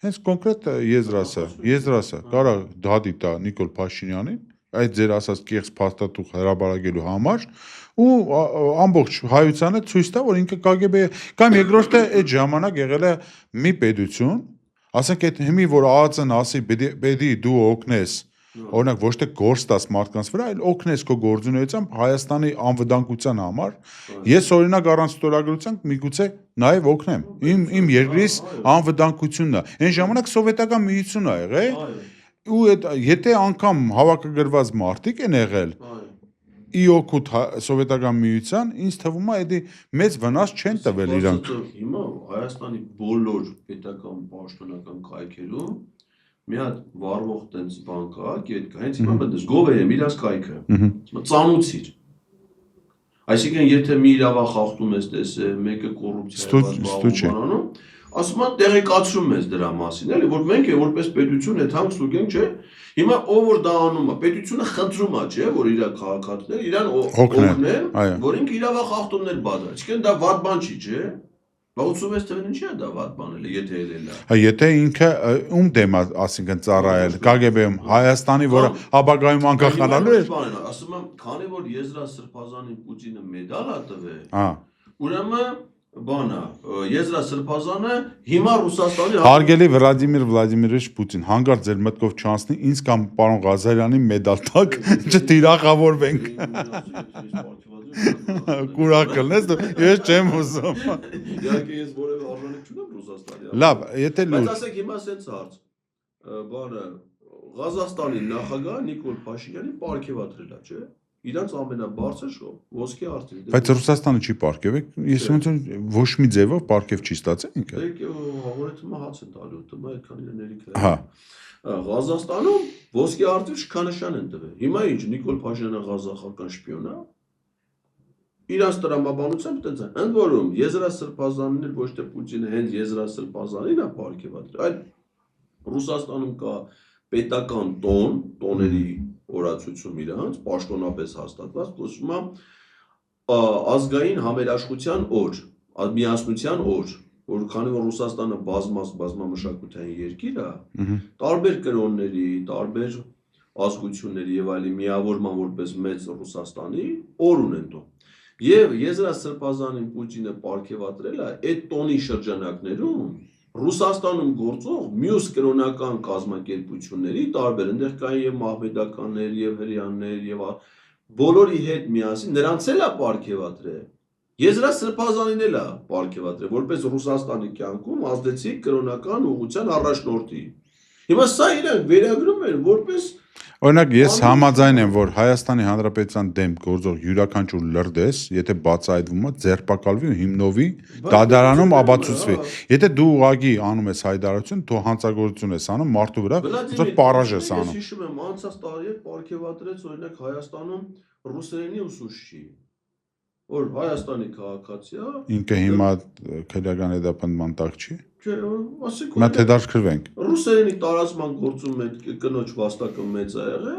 հենց կոնկրետ եզրասը կարա դադի տա Նիկոլ Փաշինյանին այդ ձեր ասած կեղծ փաստաթուղթ հրաբարակելու համար ու ամբողջ հայությանը ցույց տա որ ինքը KGB կամ երկրորդը այդ ժամանակ եղել է մի պետություն ասենք այդ հիմի որ ԱԱԾ-ն ասի պետք դու օգնես օրինակ ոչ թե գործ տաս մարդկանց վրա այլ օգնես քո գործունեությամբ Հայաստանի անվտանգության համար ես օրինակ առանց ստորագրության միգուցե նաև օգնեմ իմ երկրից անվտանգությունն է այն ժամանակ սովետական միությունն ա եղել ու եթե անգամ հավաքագրված մարդիկ են եղել իօքուտ սովետական միության ինձ թվում է էդի մեծ վնաս չեն տվել իրանք հիմա Հայաստանի բոլոր պետական պաշտոնական կայքերում մի հատ վառվող տենց բան կա կետ կա հենց հիմա մտես գովերեմ իրաց կայքը ծանուցիր այսինքն եթե մի իրավախախտում ես տեսել մեկը կոռուպցիա բանում ասում են տեղեկացում ես դրա մասին, էլի որ մենք որպես պետություն այդ հանգ ստուգենք, չէ։ Հիմա ով որ դա անում է, պետությունը խնդրում է, չէ, որ իր քաղաքացիները իրան օգնեն, որ ինքը իրավախախտումներ բացի։ Այսինքն դա վատ բան չի, չէ։ 86 թվին ինչի է դա վատ բան էլի, եթե ելել է։ Հա, եթե ինքը ում դեմ է, ասինքն ծառայել KGB-ում, Հայաստանի, որը ապագայում անկախանալու է։ Ասում եմ, քանի որ Եզրասրբազանին Պուտինը մեդալ է տվել, հա։ Ուրեմն բանա Եզրասրբազանը հիմա Ռուսաստանի Հարգելի Վլադիմիր Վլադիմիրովիչ Պուտին հանգարց ձեր մտքով չանցնի ինձ կամ պարոն Ղազարյանի մեդալ տակ չտիրախավորվենք Կուրակ կլնես դու ես չեմ ուզում Իհարկե ես որևէ արժանիք չունեմ Ռուսաստանի Լավ եթե լուր Բայց ասեք հիմա սենց հարց բանը Ղազախստանի նախագահ Նիկոլ Փաշինյանին պարգևատրել է չէ իրանց ամենաբարձր ոսկե արդի։ Բայց Ռուսաստանը չի պարգևել, ես ոնց ոչ մի ձևով պարգև չի ստացել ինքը։ Դե հաղորդումը հաց են տալու, տմա այդքան իրեն ներիք։ Հա։ Ղազախստանում ոսկե արդի շքանշան են տվել։ Հիմա ինչ Նիկոլ Փաշինյանը ղազախական շպիոն է։ Իրանց տրամաբանությամբ տենց է։ Ընդ որում Եզրասրբազանն էլ ոչ թե Պուտինը հենց Եզրասրբազանին է պարգևատրել, այլ Ռուսաստանում կա պետական տոների օրացույցում իրանց պաշտոնապես հաստատված կոչվում է ազգային համերաշխության օր, միասնության օր, որ քանի որ Ռուսաստանը բազմամշակութային երկիր է, տարբեր կրոնների, տարբեր ազգությունների եւ այլի միավորման որպես մեծ Ռուսաստանի օր ունեն տոն։ Եվ Եզրասրբազանին Պուտինը պարգևատրել է այդ տոնի շրջանակներում Ռուսաստանում գործող մյուս կրոնական կազմակերպությունների տարբեր այնտեղ կային եւ մահմեդականներ եւ հրեաներ եւ բոլորի հետ միասին նրանց էլ է պարգևատրել Եզրասրբազանին էլ է պարգևատրել որպես Ռուսաստանի կյանքում ազդեցիկ կրոնական ուղղության առաջնորդի հիմա սա իրենք վերագրում են որպես Օրինակ ես համաձայն եմ որ Հայաստանի Հանրապետության դեմ գործող յուրաքանչյուր լրդես եթե բացահայտվում է ձերբակալվի ու հիմնովի դատարանում ապացուցվի եթե դու ուղագի անում ես հայտարարություն դու հանցագործություն ես անում մարդու վրա ոնց պարաժ ես անում Ես հիշում եմ անցած տարի պարգևատրեց օրինակ Հայաստանում ռուսերենի ուսուցչի որ Հայաստանի քաղաքացի է ինքը հիմա քրեական հետապնդման տակ չի Չէ, ասեք Մենք հետաքրքրվենք Ռուսերենի տարածման գործում կնոջ վաստակը մեծ է եղել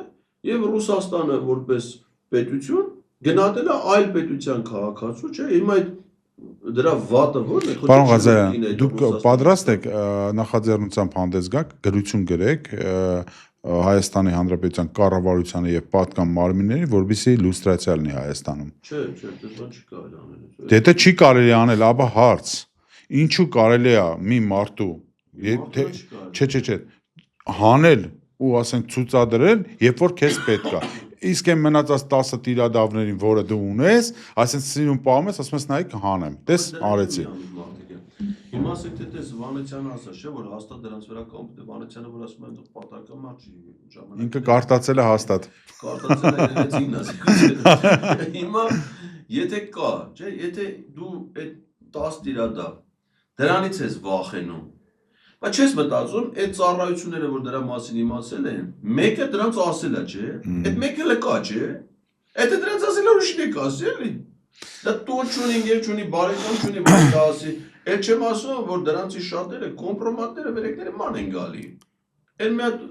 եւ Ռուսաստանը որպես պետություն գնահատել է այլ պետության քաղաքացու, չէ, հիմա այդ դրա վատը ո՞րն է Պարոն Ղազարյան, դուք պատրաստ եք նախաձեռնությամբ հանդես գաք գրություն գրեք Հայաստանի Հանրապետության կառավարությանը եւ պատկան մարմինների, որովհետեւ լուստրացիա լինի Հայաստանում։ Չէ, դες բան չի կարելի անել։ Դե չի կարելի անել, ապա հարց։ Ինչու կարելի է մի մարդու չէ հանել ու ասենք ցուցադրել, երբ որ քեզ պետք է։ Իսկ այն մնացած 10 տիրադավներին, որը դու ունես, ասենք սիրուն պահում ես, ասում ես նայեք հանեմ։ Տես արեցի։ Հիմա ասեք թե տես Վանեցյանը ասա, չէ՞ որ հաստատ դրանց վրա կոմպետենտ Վանեցյանը որ ասում են պատահական չի ժամանակ։ Ինքը կարտացել է հաստատ։ Կարտացել է հենց ինքն ասի։ Հիմա եթե կա, չէ, եթե դու այդ 10 տիրադավ դրանից ես վախենում։ Բայց չես մտածում, այդ ծառայությունները, որ դրա մասին իմացել են, մեկը դրանց ասել է, չէ։ Այդ մեկը էլ կա, չէ։ Եթե դրանց ասել է ուրիշն է ասի, էլի։ Դա տոն չունի, ինգեր չունի, բարեկամ չունի, որ դա ասի։ Էլ չեմ ասում, որ դրանցի շատերը կոմպրոմատները վերեկները ման են գալի։ Էլ մի հատ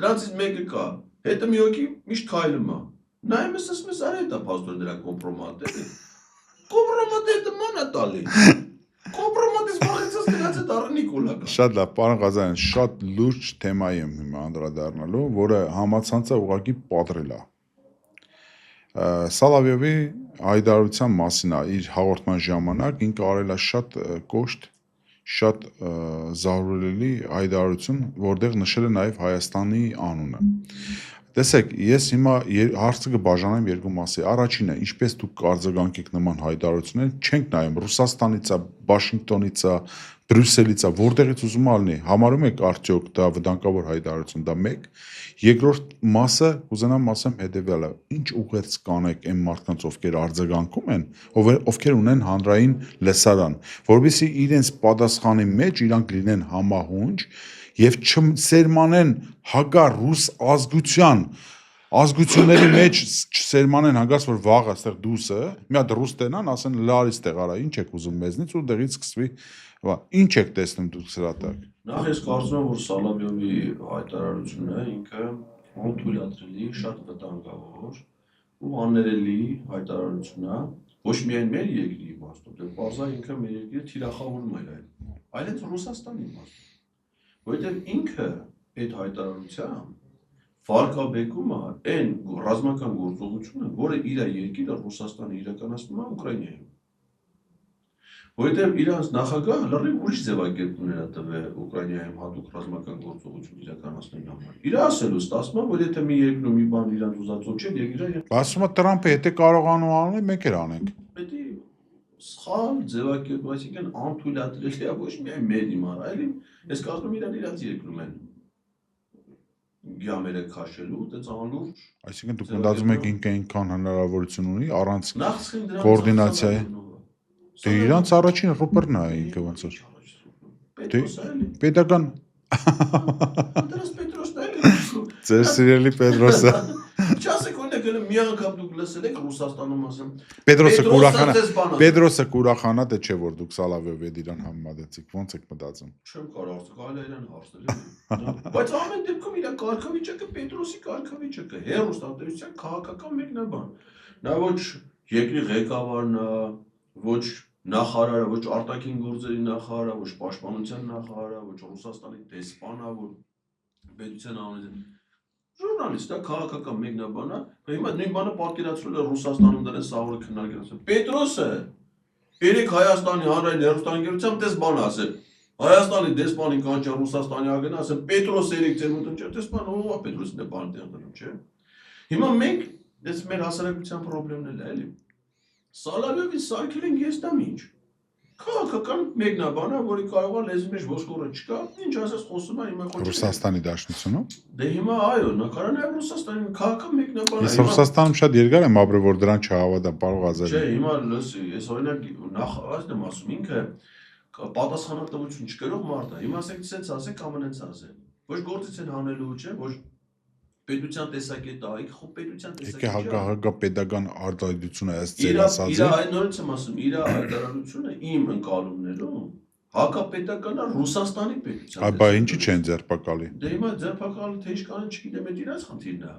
դրանցից մեկը կա։ Հետը մի հոգի միշտ քայլում է։ Նայում ես ասում ես, արա դա փաստոր դրա կոմպրոմատ է։ Կոմպրոմատը դա ման է տալի։ Կոմպրոմատից վախեցած դրանց հետ առնի կոլակա։ Շատ լավ, պարոն Ղազարյան, շատ լուրջ թեմայի եմ հիմա անդրադառնալու, որը համացանցը ուղղակի պատրել է։ Սալավյովի հայտարարության մասին է իր հաղորդման ժամանակ ինքը արել է շատ կոշտ, շատ զարհուրելի հայտարարություն, որտեղ նշել է նաև Հայաստանի անունը։ Տեսեք, ես հիմա հարցը կբաժանեմ երկու մասի։ Առաջինը, ինչպես դուք կարձագանքեք նման հայտարարություններ, չենք նայում Ռուսաստանից է, Վաշինգտոնից է, Բրյուսելից է, որտեղից ուզում ալնի, համարում եք արդյոք դա վտանգավոր հայտարարություն, դա մեկ։ Երկրորդ մասը, կուզենամ ասեմ հետևյալը, ինչ ուղերձ կանեք այն մարդկանց, ովքեր արձագանքում են, ովքեր ունեն հանրային լսարան, որովհետեւ իրենց պատասխանի մեջ իրանք լինեն համահունչ եւ չսերմանեն հակառուս ազգությունների մեջ չսերմանեն հանգած որ վաղ աստեղ դուսը մի հատ ռուս տենան ասեն լարից տեղ արա ինչ եք ուզում մեզնից ու դեղից սկսվի ինչ եք տեսնում դուք սրա տակ Նախ ես կարծում եմ որ Սալավյովի հայտարարությունը ինքը անթույլատրելի շատ վտանգավոր ու աներելի հայտարարություն է ոչ միայն մեր երկրի իմաստով դեռ բարձր ինքը մեր երկրի թիրախավորում է այլև Ռուսաստանի իմաստով որովհետև ինքը այդ հայտարարությամբ վարկաբեկում է այն ռազմական գործողությունը, որը իր երկիրը Ռուսաստանը իրականացնում է Ուկրաինայում։ Որովհետև իրանց նախագահը լրիվ ուրիշ ձևակերպումներ է տվել Ուկրաինայում հատուկ ռազմական գործողություն իրականացնելու համար։ Իր ասելուց ասում է, որ եթե մի երկրում մի բան իրանց ուզածով չէ, երկիրը ասում է Տրամփը եթե կարողանում անում մենք էլ անենք։ Պետք է սխալ ձևակերպում, այսինքն անթույլատրելի է ոչ միայն մեր հիմար, այլև ես կարծում իրանց երկրում են գյամերը քաշելու, դա անլուրջ։ Այսինքն դուք մտածում եք ինքը այնքան հնարավորություն ունի առանց Նախ սկսենք դրանից կոորդինացիայի։ Դե իրանց առաջին ռուպերն է ինքը ոնց որ։ Պետրոսը էլի։ Պետական Դրանց Պետրոսն էլի։ ձեր սիրելի Պետրոսը։ Չասեք օրինակ elə մի անգամ դուք լսել եք Ռուսաստանում ասեմ։ Պետրոսը կուրախանա դե չէ որ դուք Սալավյովի հետ իրան համեմատեցիք, ոնց եք մտածում։ Չեմ կարող կարելի է իրան հարցնել։ Բայց ամեն դեպքում իր կարգավիճակը Պետրոսի կարգավիճակը հերոստատերության քաղաքական մեկնաբան։ Նա ոչ երկրի ղեկավարն է, ոչ նախարարը, ոչ արտաքին գործերի նախարարը, ոչ պաշտպանության նախարարը, ոչ Ռուսաստանի դեսպանը, որ պետության անունից ժուրնալիստ է, քաղաքական մեկնաբան է, հիմա նույն բանը պատկերացրել է Ռուսաստանում դրան սաղորը քննարկել։ Պետրոսը երեք Հայաստանի հանրային հեռուստաընկերությամբ դες բան ասել։ Հայաստանի դեսպանին կանչա Ռուսաստանի ագնա ասել Պետրոս երեք ձեր մոտ ընկեր դեսպան ով է Պետրոսին է բան դերնում, չէ։ Հիմա մենք դες մեր հասարակության խնդիրն էլ է, էլի։ Սալավյովի սարքել են ես դամ ինչ։ Քաղաքական մեկնաբանը, որի կարող է լեզվի մեջ ոսկորը չկա, ինչ ասես խոսում է հիմա Ռուսաստանի Դաշնությունում։ Դե հիմա այո, նկարան է Ռուսաստանի քաղաքական մեկնաբանը։ Ես Ռուսաստանում շատ երկար եմ ապրել, որ դրան չհավատամ, պարոն Ղազարյան։ Չէ, հիմա լսի, ես օրինակ նախ ասեմ ասում ինքը պատասխանատվություն չկրող մարդ է։ Հիմա ասեք, ցենց ասեք, ամենից ասեք։ Ոչ գործից են հանելու, չէ, ոչ պետության տեսակետը, այք խո պետության տեսակետը։ Եկե հակապետական արտահայտությունը ըստ ձեր ասածի։ Իր այդ նորից եմ ասում, իր հայտարարությունը իմ ընկալումներում հակապետական է Ռուսաստանի պետության։ Այ բա ինչի չեն ձերբակալի։ Դե հիմա ձերբակալը թե ինչքան չգիտեմ, այդ իրաց խնդիրն է։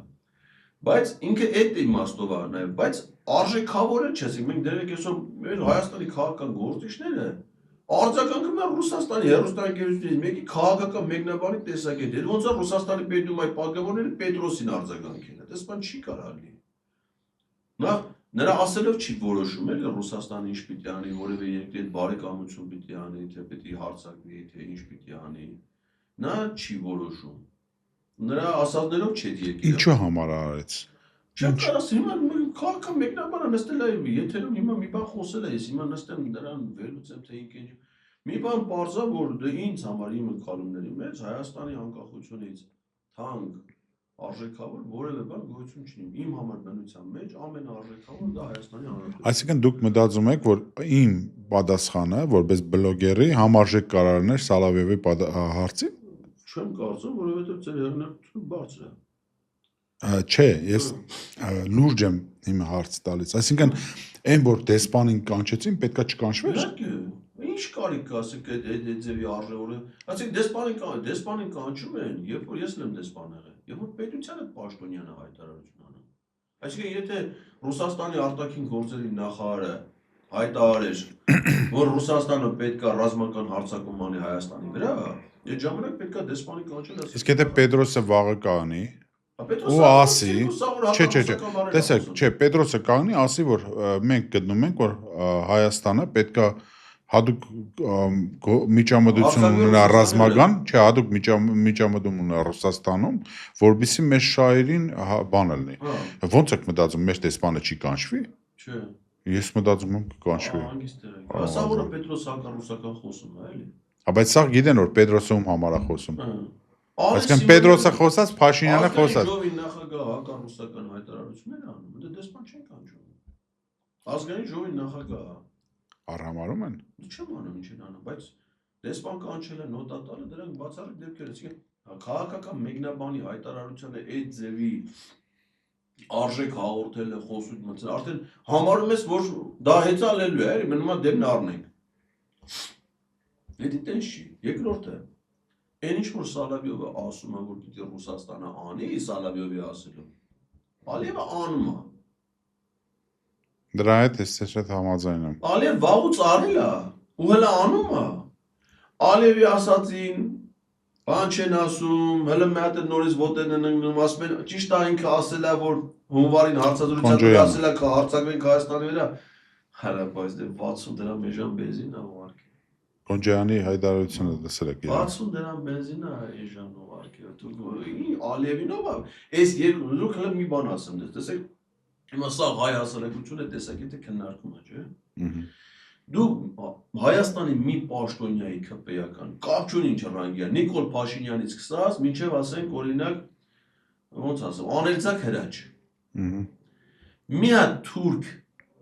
Բայց ինքը այդ իմաստով է նաև, բայց արժեքավոր չէ, մենք դերեք այսօր մեր Հայաստանի քաղաքական գործիչները արձագանքում են Ռուսաստանի հեռուստաընկերությունից մեկի քաղաքական մեկնաբանի տեսակետը։ Ոնց է Ռուսաստանի պետում այդ պատգամավորները Պետրոսին արձագանքել։ Դες բան չի կարող լինի։ Նախ նրա ասելով չի որոշում էլ Ռուսաստանը ինչ պիտի անի, որևէ երկրի հետ բարեկամություն պիտի անի, թե պիտի հարձակվի, թե ինչ պիտի անի։ Նա չի որոշում։ Նրա ասածներով չէ եկել։ Ինչու համար արեց։ Չեմ կարաս հիմա քաղաքական մեկնաբանը նստել է եթերում հիմա մի բան խոսել է, ես հիմա նստեմ դրան վերլուծեմ թե ինչ։ Մի բան պարզա որ դե ինձ համար իմ ընկալումների մեջ Հայաստանի անկախությունից թանկ արժեքավոր որևէ բան գոյություն չունի։ Իմ համար բնության մեջ ամենաարժեքավոր դա Հայաստանի Հանրապետությունն է։ Այսինքն դուք մտածում եք, որ իմ պատասխանը որպես բլոգերի համարժեք կարողներ Սալավյովի հարցին։ Չեմ կարծում, որովհետև ձեր հեղինակությունը բարձր է։ Չէ, ես լուրջ եմ իմ հարց տալիս։ Այսինքն այն որ դեսպանին կանչեցին, պետքա չկանչվեր։ Իհարկե, ինչ կարիք կա, ասեք այդ ձևի արժեվորը։ Ասեք դեսպանին կանչում են, երբ որ ես եմ դեսպան եղել, երբ որ պետությանը պաշտոնյանը հայտարարություն անում։ Այսինքն եթե Ռուսաստանի արտաքին գործերի նախարարը հայտարարեր, որ Ռուսաստանը պետքա ռազմական հարձակում անի Հայաստանի վրա, այդ ժամանակ պետքա դեսպանին կանչել ասել։ Իսկ եթե Պետրոսը վաղը կանի, ու ասի, չէ, տեսեք, չէ, Պետրոսը կանի, ասի, որ մենք գտնում ենք, որ Հայաստանը պետքա հadoop միջամտություն ունենա ռազմական, չէ, հadoop միջամտություն ունենա Ռուսաստանում, որովհետեւ մեր շահերին բան լինի։ Ոնց եք մտածում, մեր դեսպանը չի կանչվի։ Չէ։ Ես մտածում եմ կկանչվի։ Ասա որ Պետրոս հակառուսական խոսում է, էլի։ Բայց սա գիտեն որ Պետրոսը ում համար է խոսում։ Այսինքն Պետրոսը խոսած, Փաշինյանը խոսած։ Ժողովի նախագահ հակառուսական հայտարարություններ անում, դա դեսպան չեն կանչում։ Ազգային ժողովի նախագահ Արհամարում են։ Չեմ անում ինչ են անում, բայց դեսպան կանչել են նոտա տալը, դրանք բացառիկ դեպքեր են։ Քաղաքական մեկնաբանի հայտարարությանը այդ ձևի արժեք հաղորդել է խոսում մտցել, արդեն համարում ես, որ դա հեծալելու է, մնում է դեմն առնենք։ Դա դիտեն չի, երկրորդը Այն ինչ որ Սալավյովը ասում է, որ պիտի Ռուսաստանը անի, Սալավյովի ասելով, Ալիևը անում է։ Դրա հետ ես շատ համաձայն եմ։ Ալիև վաղուց արել է, ու հələ անում է։ Ալիևի ասածին բան չեն ասում, հələ մի հատ նորից ոտեն են ընկնում, ասում են, ճիշտ է ինքը ասել է, որ հունվարին հարցազրույցը ասել է հարձակվենք Հայաստանի վրա, հələ բայց դե 60 դրամ էժան բենզին է ուղարկել։ Կոնջյանի հայտարարությունը դասել եք։ 60 դրամ բենզին է էժան ուղարկել։ Դու Ալիևինով այս երկու հələ մի բան ասեմ դες, տեսեք, հիմա սա հայ հասարակությունը տեսակետը քննարկում է, չէ՞։ Դու Հայաստանի մի պաշտոնյայի քպեական կապ չունի ինչ ռանգի է, Նիկոլ Փաշինյանից սկսած, մինչև ասենք օրինակ ոնց ասեմ, աներձակ հրաչ։ Ահա։ Մի հատ թուրք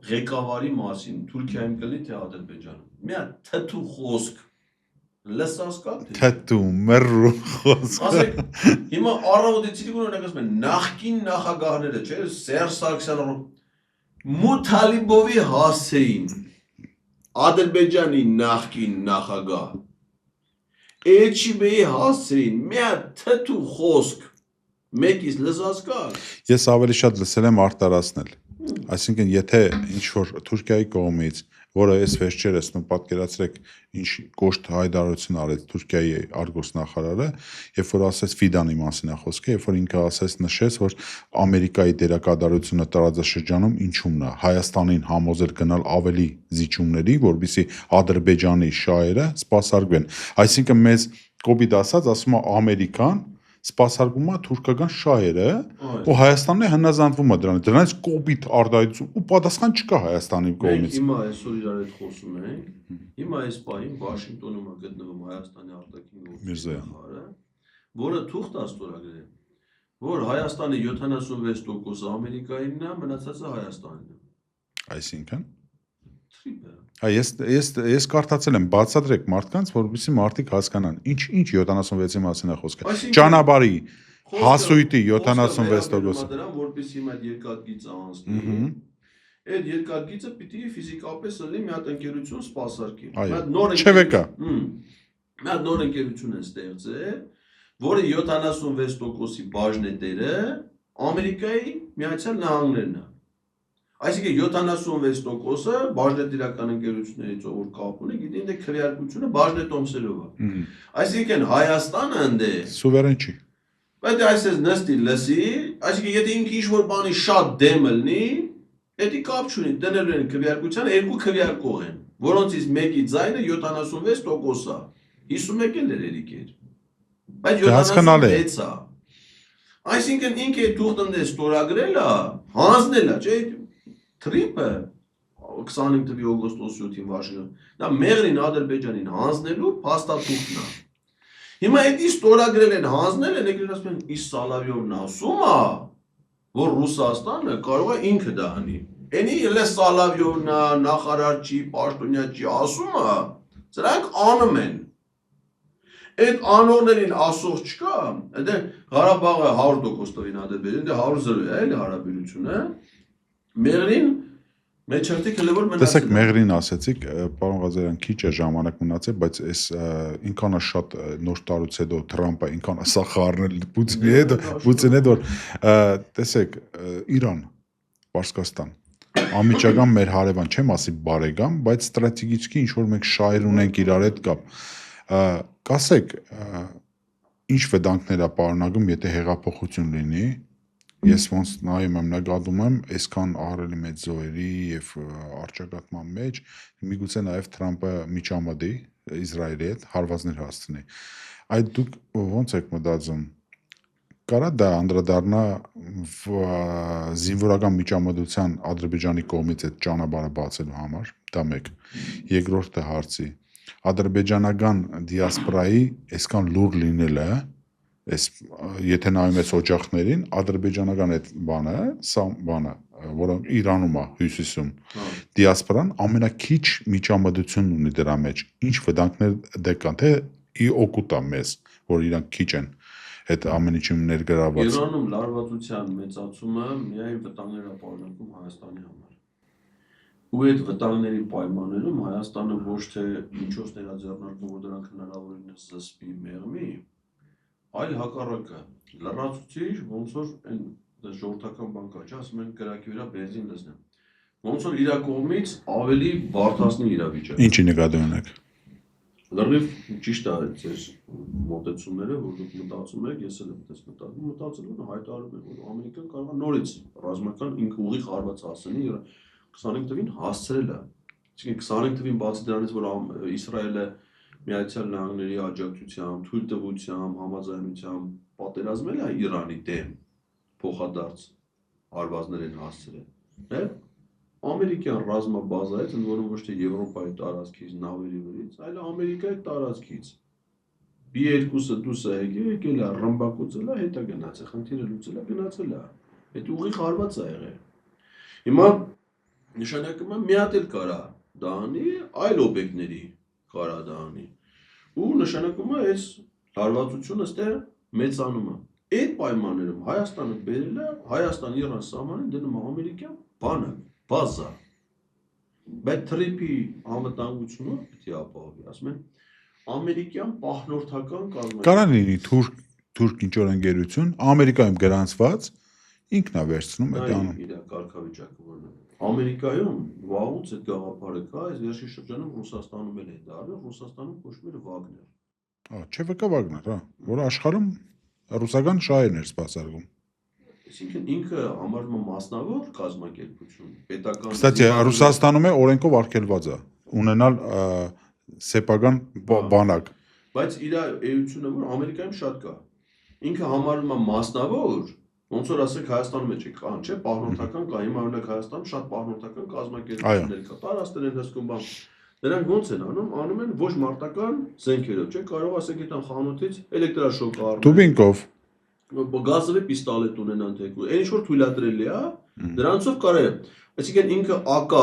ղեկավարի մասին, Թուրքիայում կլի թե Ադրբեջանում։ Մի հատ թթու խոսք լսած կա թե։ Թաթու մռու խոսք։ Ասեք, հիմա առավոտից օրինակ ասում են նախկին նախագահները, չէ՞, Սերժ Սարգսյանը Մութալիբովի հասցեին Ադրբեջանի նախկին նախագահ Էլչիբեի հասցեին մի հատ թթու խոսք մեկից լսած կա։ Ես ավելի շատ լսել եմ արտարացնել։ Այսինքն, եթե ինչ որ Թուրքիայի կողմից, որը այս վերջերս պատկերացրեք, ինչ կոշտ հայտարարություն արեց Թուրքիայի արտգործնախարարը, երբ որ ասեց Ֆիդանի մասին է խոսքը, երբ որ ինքը ասեց նշեց, որ Ամերիկայի դերակատարությունը տարածաշրջանում ինչումն է, Հայաստանին համոզել գնալ ավելի զիջումների, որբիսի Ադրբեջանի շահերը սպասարկվեն։ Այսինքն մեզ կոպիտ ասած ասում է Ամերիկան սպասարկում է թուրքական շահերը ու Հայաստանն է հնազանդվում է դրանից կոպիտ արտահայտություն ու պատասխան չկա Հայաստանի կողմից։ Հիմա այսօր իրար հետ խոսում ենք, հիմա այս պահին Վաշինգտոնում է գտնվում Հայաստանի արտաքին գործերի նախարարը, որը թուղթ է ստորագրել, որ Հայաստանի 76% Ամերիկայինն է, մնացածը Հայաստանին է։ Այսինքն Թրիպ է։ Ես կարդացել եմ բացատրեք մարդկանց, որովհետեւ մարդիկ հասկանան, ինչ 76-ի մասին է խոսքը։ Ճանաբարի հասույթի 76%-ը դրան, որպեսզի հիմա այդ երկաթգիծը անցնի։ Այդ երկաթգիծը պիտի ֆիզիկապես լինի մի հատ ընկերություն սպասարկի։ ՉՎԿ։ Մի հատ նոր ընկերություն է ստեղծել, որը 76%-ի բաժնետերը Ամերիկայի Միացյալ Նահանգներն է։ Այսինքն 76%-ը բաժնետիրական ընկերություններից ով որ կապ ունի, գիտի ինձ քվեարկությունը բաժնետոմսերով է։ Այսինքն Հայաստանը ընդ է սուվերեն չի։ Բայց այսպես նստի լսի, այսինքն եթե ինքը ինչ-որ բանի շատ դեմ լինի, դա կապ չունի, դնելու են քվեարկության երկու քվեարկող են, որոնցից մեկի ձայնը 76% է, 51 էլ երիկեր։ Բայց 76 է։ Այսինքն ինքը թուղթն է ստորագրել է, հանձնել է, չէ՞, թրիպը 25 թվականի օգոստոսի 7-ին Վաշինգտոն։ Դա Մեղրին Ադրբեջանին հանձնելու փաստաթուղթն է։ Հիմա էդի ստորագրել են հանձնել են, եկել ասում են Իս Սալավիովն ասում է, որ Ռուսաստանը կարող է ինքը դա անի։ Էնի ելե Սալավիովն է, նախարար չի, պաշտոնյա չի ասում է, սրանք անում են։ Այդ անողներին ասող չկա, դա Ղարաբաղը 100% տվին Ադրբեջան, դա 100% է, էլի հարաբերությունը։ Մեղրին մեջերտի կլեվոր մնացել։ Տեսեք, Մեղրին ասեցիք, պարոն Ղազարյան, քիչ է ժամանակ մնացել, բայց այս ինքան է շատ նոր տարուց հետո Թրամփը ինքան է սա խառնել Պուտինի հետ, որ տեսեք, Իրան, Պարսկաստան, անմիջական մեր հարևան, չեմ ասի բարեկամ, բայց ստրատեգիչկի ինչ որ մենք շահեր ունենք իրար հետ կապ։ Կասեք, ինչ վտանգներ է պարունակում, եթե հեղափոխություն լինի։ Ես ոնց նայում եմ, նկատում եմ, այսքան ահռելի մեծ զոհերի եւ առճակատման մեջ, միգուցե նաեւ Թրամփը միջամտի Իսրայելի հետ հարվածներ հասցնի։ Այդ դուք ոնց եք մտածում, կարա դա անդրադառնա զինվորական միջամտության Ադրբեջանի կողմից այդ ճանապարհը բացելու համար, դա մեկ։ Երկրորդը հարցի, ադրբեջանական դիասպորայի այսքան լուր լինելը, այս եթե նայում ես օջախներին, ադրբեջանական այդ բանը, սա բանը, որը Իրանում է, հյուսիսում, դիասպորան ամենակիչ միջամտություն ունի դրա մեջ։ Ինչ վտանգներ դե կան, թե ի օգուտ է մեզ, որ իրանք քիչ են այդ ամեն ինչում ներգրաված։ Իրանում լարվածության մեծացումը միայն վտանգներ է պարունակում Հայաստանի համար։ Ու այդ վտանգների պայմաններում Հայաստանը ոչ թե ինչով ներաձեռնարկում, որ դրանք հնարավորինս զսպի մեղմի, այլ հակառակը լրացուցիչ, ոնց որ այն ժողովրդական բան կա, չէ՞, ասում են կրակի վրա բենզին լցնեմ։ Ոնց որ իր կողմից ավելի բարդացնի իրավիճակը։ Ինչի նկատի ունեք։ Լրիվ ճիշտ է ձեր մոտեցումները, որ դուք մտածում եք, ես էլ եմ այդպես մտածել, որ հայտարարում են, որ Ամերիկան կարող է նորից ռազմական ինքը ուղիղ հարված հասցնի 25 թվին հասցրել է։ Այսինքն 25 թվին բացի դրանից, որ Իսրայելը Միացյալ Նահանգների աջակցությամբ, թույլտվությամբ, համաձայնությամբ պատերազմել է Իրանի դեմ փոխադարձ հարվածներ են հասցրել։ Ամերիկյան ռազմաբազայից, ընդ որում ոչ թե Եվրոպայի տարածքից նավերի վրից, այլ Ամերիկայի տարածքից։ B2-ը դուսը եկել է, ռմբակոծել է, հետա գնաց է, խնդիրը լուծել է, գնացել է։ Այդ ուղիղ հարված է եղել։ Հիմա նշանակում է մի հատ էլ կարա դանի, այլ օբյեկտների կարա դանի։ Ու նշանակում է այս հարվածությունը ստե մեծանում է։ Այդ պայմաններում Հայաստանը բերել է Հայաստան-Իրան սահմանին դնում է ամերիկյան բանակ, բազա։ Բայց թրիփի անվտանգությունը պետք է ապահովի, ասում են ամերիկյան պահնորդական կազմակերպություն։ Կարա լինի թուրք ինչ-որ ընկերություն, Ամերիկայում գրանցված, ինքն է վերցնում այդ անում։ Իր կարգավիճակը որն է։ Ամերիկայում վաղուց այդ գաղափարը կա, այս վերջի շրջանում Ռուսաստանում էլ է դառնում, Ռուսաստանում կոչվում է Վագներ։ ՉՎԿ Վագներ, հա, որը աշխարհում ռուսական շահերն էր սպասարկում։ Այսինքն ինքը համարվում է մասնավոր կազմակերպություն, պետական։ Կստати, Ռուսաստանում է օրենքով արգելված է ունենալ սեփական բանակ։ Բայց իր էությունը որ Ամերիկայում շատ կա։ Ինքը համարվում է մասնավոր, ոնց որ ասենք Հայաստանում մեջ կան, չէ՞, պահնորդական կա, հիմա օրինակ Հայաստանում շատ պահնորդական կազմակերպություններ կա։ Տարածքներ են հսկում բան։ Նրանք ոնց են անում են ոչ մարտական զենքերով, չէ՞, կարող ասենք այդան խանութից էլեկտրաշոկ առնել։ Դուբինկով Գազովի պիստոլետ ունենան թեկու։ Այն ինչ որ թույլատրելի է, դրանցով կարելի է։ Այսինքն ինքը AK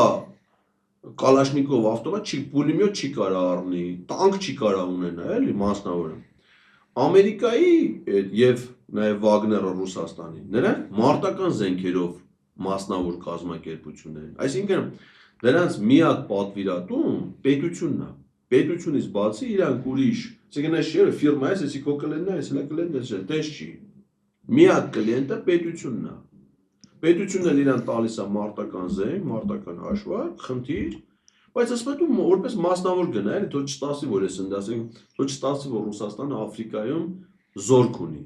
Կալաշնիկով ավտոմատ չի, պուլեմյոտ չի կարա առնի, տանկ չի կարա ունենա, էլի մասնավորը։ Ամերիկայի եւ նաեւ Վագները Ռուսաստանի, նրանք մարտական զենքերով մասնավոր կազմակերպություններ են։ Այսինքն դրանց միակ պատվիրատուն պետությունն է։ Պետությունից բացի իրանք ուրիշ, այսինքն այս շերը ֆիրմա է, այսի քո կլիենտն է, այսի կլիենտը չէ, տես չի։ Միակ կլիենտը պետությունն է։ Պետությունն էլ իրան տալիս է մարտական զենք, մարտական հաշվարկ, խնդիր, բայց ասում եմ որպես մասնավոր գնա, էլի թող չստացի որ ես ընդասեմ, թող չստացի որ Ռուսաստանը Աֆրիկայում զորք ունի։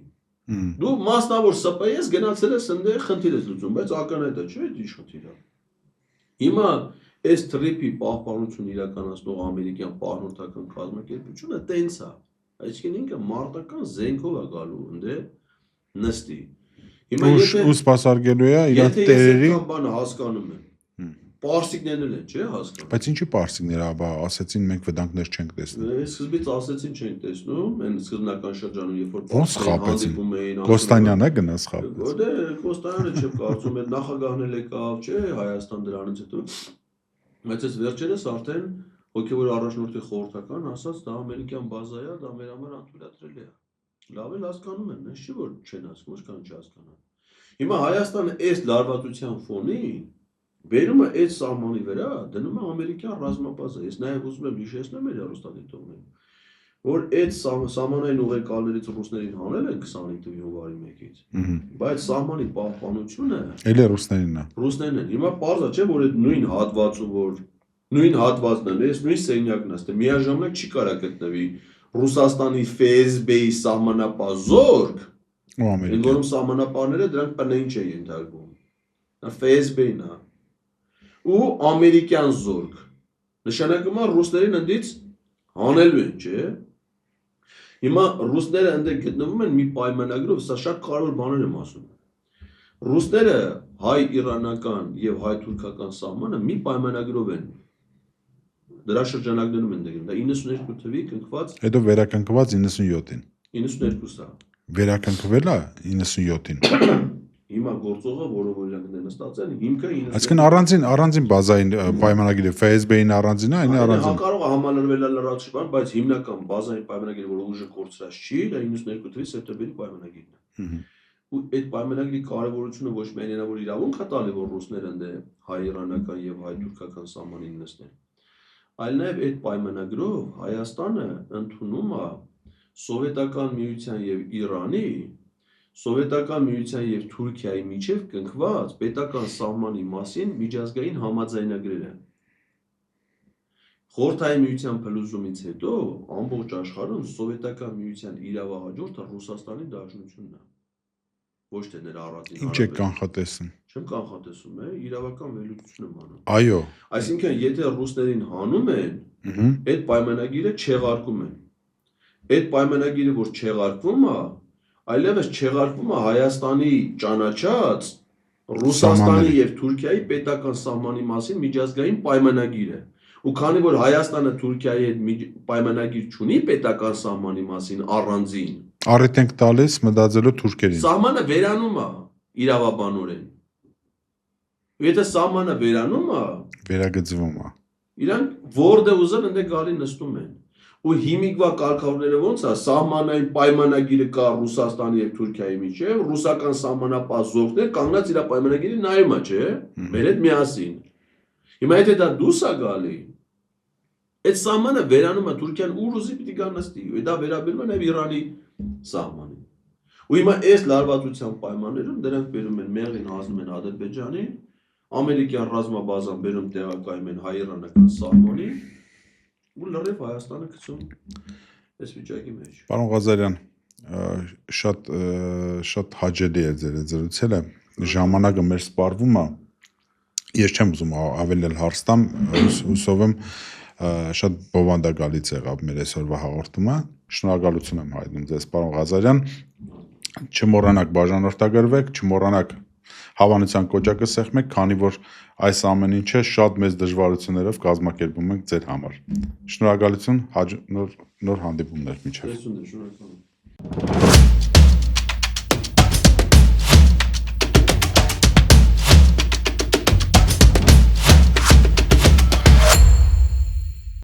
Դու մասնավոր SPS գնացել ես ընդեղ խնդիր ես լուծում, բայց ականայտը չէ, ինչ խնդիր է։ Հիմա այս թրիփի պահպանություն իրականացնող ամերիկյան պահնորդական կազմակերպությունը տենց է։ Այսինքն ինքը մարտական զենքով է գալու ընդեղ նստի։ Հիմա ու սպասարկելու է իր տերերի բանը հասկանում են։ Պարսիկներն են, չէ՞, հասկանում։ Բայց ինչի պարսիկները, բա ասեցին մենք վտանգներ չենք տեսնում։ Սկզբից ասեցին չենք տեսնում, այն սկզբնական շրջանում, երբ որ ոնց խաբեցին։ Կոստանյանը գնաց խաբեց։ Դե Կոստանյանը չեմ կարծում, այդ նախագահն էլ եկավ, չէ, Հայաստան դրանից հետո։ Բայց այս վերջերս արդեն հոգևոր առաջնորդի խորհրդական ասաց, դա ամերիկյան բազա է, դա մեր համար անթույլատրելի է։ Լավ էլ հասկանում են, այս չի որ չեն հասկանում, ո՞նց չհասկանան։ Հիմա Հայաստանը այս լարվածության ֆոնին բերում է այդ սահմանի վրա, դնում է ամերիկյան ռազմաբազա։ Ես նաև ուզում եմ հիշեցնեմ մեր հեռուստադիտողներին, որ այդ սահմանային ուղեկալներից ռուսներին հանել են 25 թվականի հունվարի 1-ից։ Բայց սահմանի պահպանությունը էլի ռուսներինն է։ Ռուսներն են։ Հիմա պարզ է, չէ, որ այդ նույն հատվածում որ նույն հատվածն է, այս նույն սենյակն է, ստե միաժամանակ չի կարա գտնվի Ռուսաստանի ՖՍԲ-ի սահմանապահ ու Ամերիկան։ որում սահմանապահները դրանք ՊՆ-ին չէ ենթարկվում։ Դա ՖՍԲ-ն է։ Ու ամերիկյան զորք։ Նշանակում է ռուսներին ընդից հանելու են, չէ՞։ Հիմա ռուսները ընդեղ գտնվում են մի պայմանագրով, սա շատ կարևոր բաներ եմ ասում։ Ռուսները հայ-իրանական եւ հայ-թուրքական սահմանը մի պայմանագրով են դրա շրջանակներում են դեպի դա 92 թվի կնքված հետո վերականգնված 97-ին 92-ը վերականգնվել է 97-ին հիմա գործողը որը որ իրանք նստած են հիմքը 90 այսինքն առանձին բազային պայմանագիրը ՖՍԲ-ին առանձին է այն առանձին կարող է համալրվել լրացի բան բայց հիմնական բազային պայմանագիրը որ ուժը կորցրած չի դա 92 թվի սեպտեմբերի պայմանագիրն է ու այդ պայմանագրի կարևորությունը ոչ միայն նա որ իրավունք է տալի որ ռուսները ընդ հայ-իրանական եւ հայ-թուրքական սահմանին նստեն այլ նաեւ այդ պայմանագրով Հայաստանը ընդունում է Սովետական միության եւ Իրանի Սովետական միության եւ Թուրքիայի միջև կնքված պետական սահմանի մասին միջազգային համաձայնագրերը Խորհրդային միության փլուզումից հետո ամբողջ աշխարհում Սովետական միության իրավահաջորդը Ռուսաստանի Դաշնությունն է ոչ թե նրա առանձին ինչ է կանխատեսում չեմ կանխատեսում իրավական վերլուծություն եմ անում այո այսինքն եթե ռուսներին հանում են այդ պայմանագիրը չեղարկում են այդ պայմանագիրը որ չեղարկվում է այլևս չեղարկվում է Հայաստանի ճանաչած Ռուսաստանի եւ Թուրքիայի պետական սահմանի մասին միջազգային պայմանագիրը Ու քանի որ Հայաստանը Թուրքիայի հետ պայմանագիր չունի պետական սահմանի մասին առանձին, Առիթ ենք տալիս մտածելու թուրքերին։ սահմանը վերանում է իրավաբանորեն։ Ու եթե սահմանը վերանում է, Վերագծվում է։ իրանք որտեղ ուզեն ընդ գալի նստում են։ Ու հիմիկվա կարգավորները ոնց է, սահմանային պայմանագիրը կա Ռուսաստանի եւ Թուրքիայի միջեւ, ռուսական սահմանապահ զորքներ կանգնած իր պայմանագիրը նայում է, չէ՞, մեր հետ միասին։ Հիմա եթե դա դուրս է գալի, այդ սահմանը վերանում է Թուրքիան ուր ուզի պիտի գա նստի, ու դա վերաբերում է նաեւ Իրանի սահմանին։ Ու հիմա այս լարվածության պայմաններում դրանք բերում են մեղին հանձնում են Ադրբեջանին, ամերիկյան ռազմաբազան բերում տեղակայում են հայ-իրանական սահմանին, ու լրիվ Հայաստանը գցում այս վիճակի մեջ։ Պարոն Ղազարյան, շատ հաճելի է ձեր զրուցելը, ժամանակը մեր սպառվում է, ես չեմ ուզում ավելի հարց տամ, հուսով եմ շատ բովանդակալից եղավ մեր այսօրվա հաղորդումը, շնորհակալություն եմ հայտնում ձեզ, պարոն Ղազարյան, չմոռանաք բաժանորդագրվեք, չմոռանաք հավանության կոճակը սեղմեք, քանի որ այս ամեն ինչը շատ մեծ դժվարություններով կազմակերպում ենք ձեր համար։ Շնորհակալություն, նոր հանդիպումներ մինչև։ Շնորհակալ եմ։